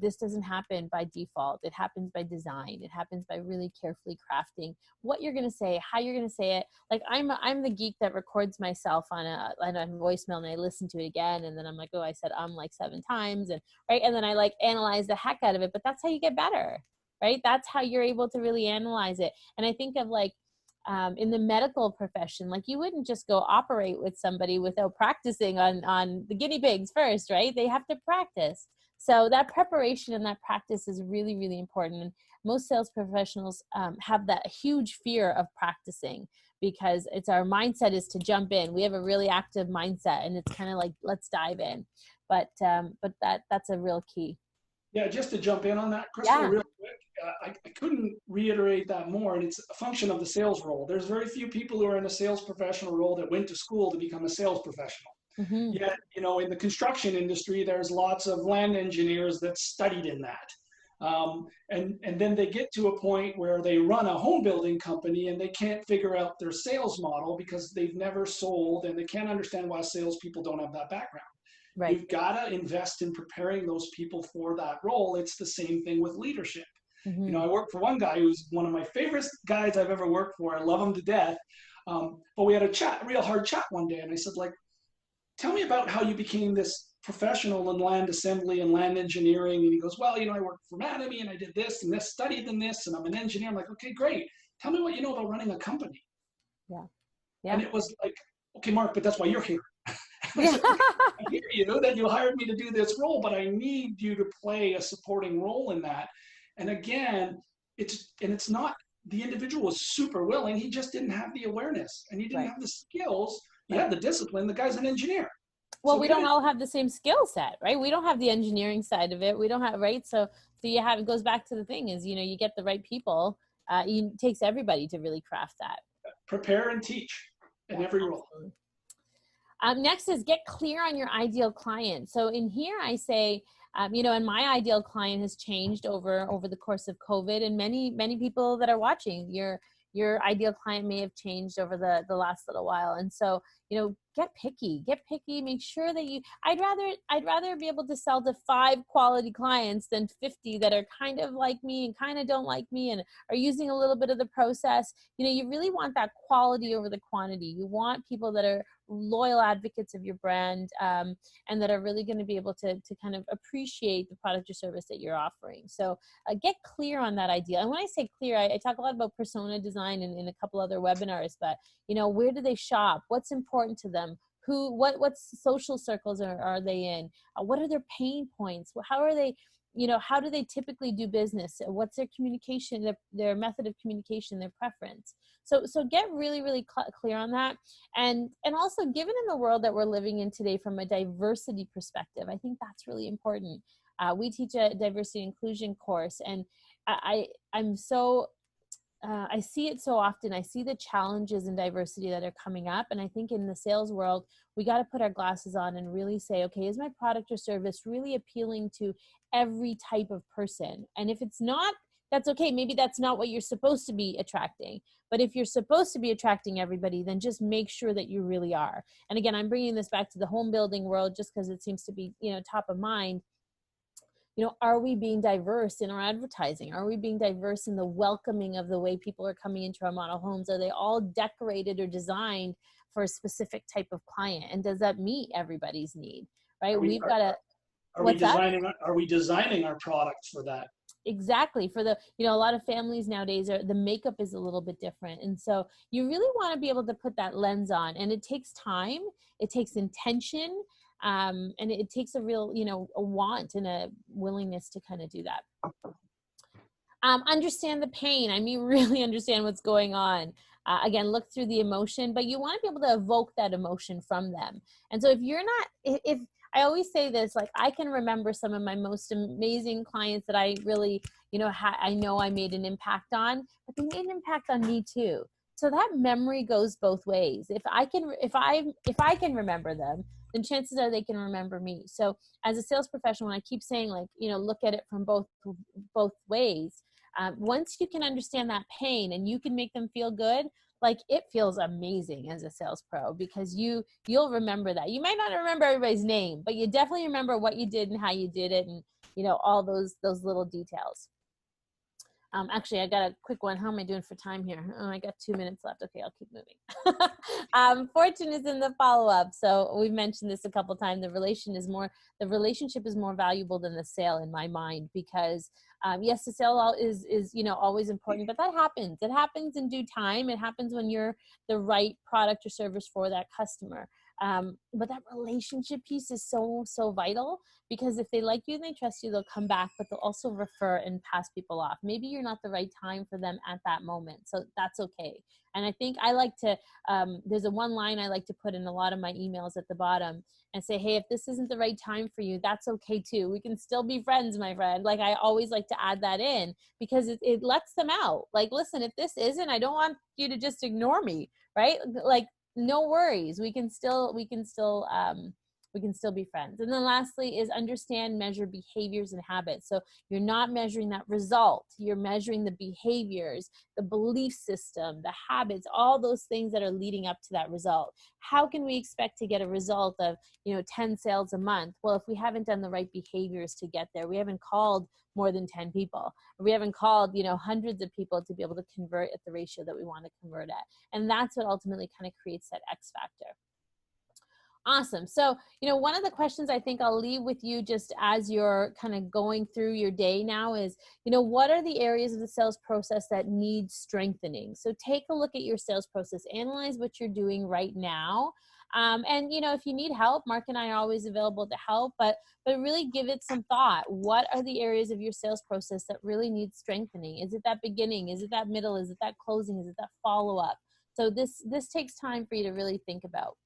this doesn't happen by default. It happens by design. It happens by really carefully crafting what you're going to say, how you're going to say it. Like I'm the geek that records myself on a voicemail and I listen to it again. And then I'm like, oh, I said like 7 times. And right. And then I like analyze the heck out of it, but that's how you get better, right? That's how you're able to really analyze it. And I think of like, in the medical profession, like you wouldn't just go operate with somebody without practicing on the guinea pigs first, right? They have to practice. So that preparation and that practice is really, really important. And most sales professionals have that huge fear of practicing because our mindset is to jump in. We have a really active mindset and it's kind of like, let's dive in. But that's a real key. Yeah, just to jump in on that, Crystal, Yeah. real quick, I couldn't reiterate that more, and it's a function of the sales role. There's very few people who are in a sales professional role that went to school to become a sales professional. Mm-hmm. Yet, in the construction industry, there's lots of land engineers that studied in that. And then they get to a point where they run a home building company and they can't figure out their sales model because they've never sold and they can't understand why salespeople don't have that background. Right. You've got to invest in preparing those people for that role. It's the same thing with leadership. Mm-hmm. I work for one guy who's one of my favorite guys I've ever worked for. I love him to death. But we had a real hard chat one day, and I said, like, tell me about how you became this professional in land assembly and land engineering. And he goes, well, I worked for anatomy and I did this and this, studied in this, and I'm an engineer. I'm like, okay, great. Tell me what you know about running a company. Yeah. Yeah. And it was like, okay, Mark, but that's why you're here. Yeah. Said, I hear you that you hired me to do this role, but I need you to play a supporting role in that. And again, it's not, the individual was super willing. He just didn't have the awareness and he didn't Right. have the skills. He had the discipline. The guy's an engineer. Well, So we don't all have the same skill set, right? We don't have the engineering side of it. We don't have, right? So you have, it goes back to the thing is, you get the right people. It takes everybody to really craft that. Prepare and teach in every role. Next is get clear on your ideal client. So in here, I say, and my ideal client has changed over the course of COVID, and many people that are watching, your ideal client may have changed over the last little while. And so, get picky, make sure that I'd rather be able to sell to 5 quality clients than 50 that are kind of like me and kind of don't like me and are using a little bit of the process. You really want that quality over the quantity. You want people that are loyal advocates of your brand, and that are really going to be able to kind of appreciate the product or service that you're offering. So get clear on that idea. And when I say clear, I talk a lot about persona design in a couple other webinars, but where do they shop? What's important to them? What social circles are they in? What are their pain points? How are they, how do they typically do business? What's their communication, their method of communication, their preference? So get really, really clear on that. And also, given in the world that we're living in today from a diversity perspective, I think that's really important. We teach a diversity inclusion course, and I'm so I see it so often. I see the challenges in diversity that are coming up. And I think in the sales world, we got to put our glasses on and really say, okay, is my product or service really appealing to every type of person? And if it's not, that's okay. Maybe that's not what you're supposed to be attracting. But if you're supposed to be attracting everybody, then just make sure that you really are. And again, I'm bringing this back to the home building world just because it seems to be, top of mind. Are we being diverse in our advertising? Are we being diverse in the welcoming of the way people are coming into our model homes? Are they all decorated or designed for a specific type of client? And does that meet everybody's need, right? We've got to, are we designing our products for that? Exactly. For the, a lot of families nowadays the makeup is a little bit different. And so you really want to be able to put that lens on, and it takes time, it takes intention, and it takes a real, a want and a willingness to kind of do that. Understand the pain. I mean, really understand what's going on. Again, look through the emotion, but you want to be able to evoke that emotion from them. And so if you're not, if I always say this, like I can remember some of my most amazing clients that I really, I know I made an impact on, but they made an impact on me too. So that memory goes both ways. If I can remember them, then chances are they can remember me. So as a sales professional, when I keep saying like, look at it from both ways, once you can understand that pain and you can make them feel good, like it feels amazing as a sales pro, because you'll remember that. You might not remember everybody's name, but you definitely remember what you did and how you did it, and all those little details. Actually, I got a quick one. How am I doing for time here? Oh, I got 2 minutes left. Okay, I'll keep moving. Fortune is in the follow-up. So we've mentioned this a couple of times. The relationship is more valuable than the sale in my mind, because yes, the sale is always important, but that happens. It happens in due time. It happens when you're the right product or service for that customer. But that relationship piece is so, so vital, because if they like you and they trust you, they'll come back, but they'll also refer and pass people off. Maybe you're not the right time for them at that moment. So that's okay. And I think I like to, there's a one line I like to put in a lot of my emails at the bottom and say, hey, if this isn't the right time for you, that's okay too. We can still be friends, my friend. Like, I always like to add that in, because it lets them out. Like, listen, if this isn't, I don't want you to just ignore me, right? Like, no worries. We can still be friends. And then lastly is understand, measure behaviors and habits. So you're not measuring that result. You're measuring the behaviors, the belief system, the habits, all those things that are leading up to that result. How can we expect to get a result of, 10 sales a month? Well, if we haven't done the right behaviors to get there, we haven't called more than 10 people, we haven't called, hundreds of people to be able to convert at the ratio that we want to convert at. And that's what ultimately kind of creates that X factor. Awesome. So, one of the questions I think I'll leave with you just as you're kind of going through your day now is, what are the areas of the sales process that need strengthening? So take a look at your sales process, analyze what you're doing right now. And, if you need help, Mark and I are always available to help, but really give it some thought. What are the areas of your sales process that really need strengthening? Is it that beginning? Is it that middle? Is it that closing? Is it that follow-up? So this takes time for you to really think about.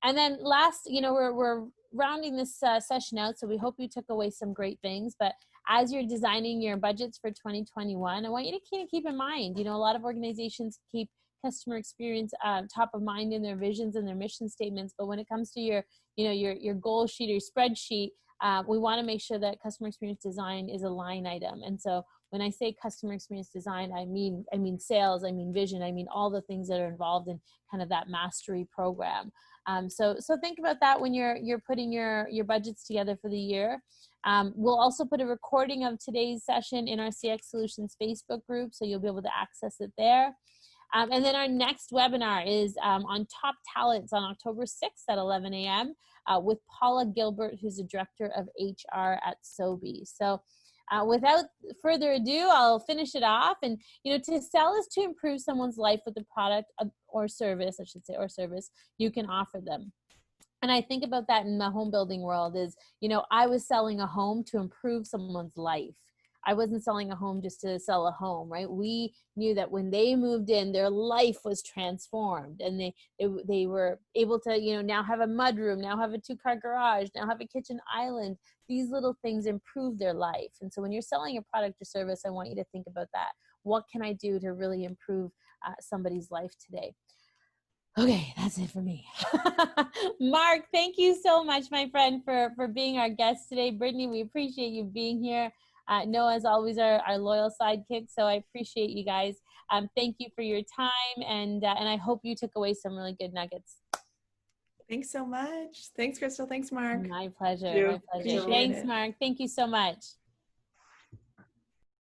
And then last, we're rounding this session out, so we hope you took away some great things. But as you're designing your budgets for 2021, I want you to kind of keep in mind, a lot of organizations keep customer experience top of mind in their visions and their mission statements. But when it comes to your goal sheet or your spreadsheet, we want to make sure that customer experience design is a line item. And so when I say customer experience design, I mean sales, I mean vision, I mean all the things that are involved in kind of that mastery program. So think about that when you're putting your budgets together for the year. We'll also put a recording of today's session in our CX Solutions Facebook group, so you'll be able to access it there. And then our next webinar is on top talents on October 6th at 11 a.m. With Paula Gilbert, who's the Director of HR at Sobi. So without further ado, I'll finish it off. And, to sell is to improve someone's life with a product or service, you can offer them. And I think about that in the home building world is, I was selling a home to improve someone's life. I wasn't selling a home just to sell a home, right? We knew that when they moved in, their life was transformed, and they were able to, now have a mudroom, now have a 2-car garage, now have a kitchen island. These little things improve their life. And so when you're selling a product or service, I want you to think about that. What can I do to really improve somebody's life today? Okay, that's it for me. Mark, thank you so much, my friend, for being our guest today. Brittany, we appreciate you being here. Noah is always our loyal sidekick, so I appreciate you guys. Thank you for your time, and I hope you took away some really good nuggets. Thanks so much. Thanks, Crystal. Thanks, Mark. My pleasure. Thank you. My pleasure. Appreciate Thanks, it. Mark. Thank you so much.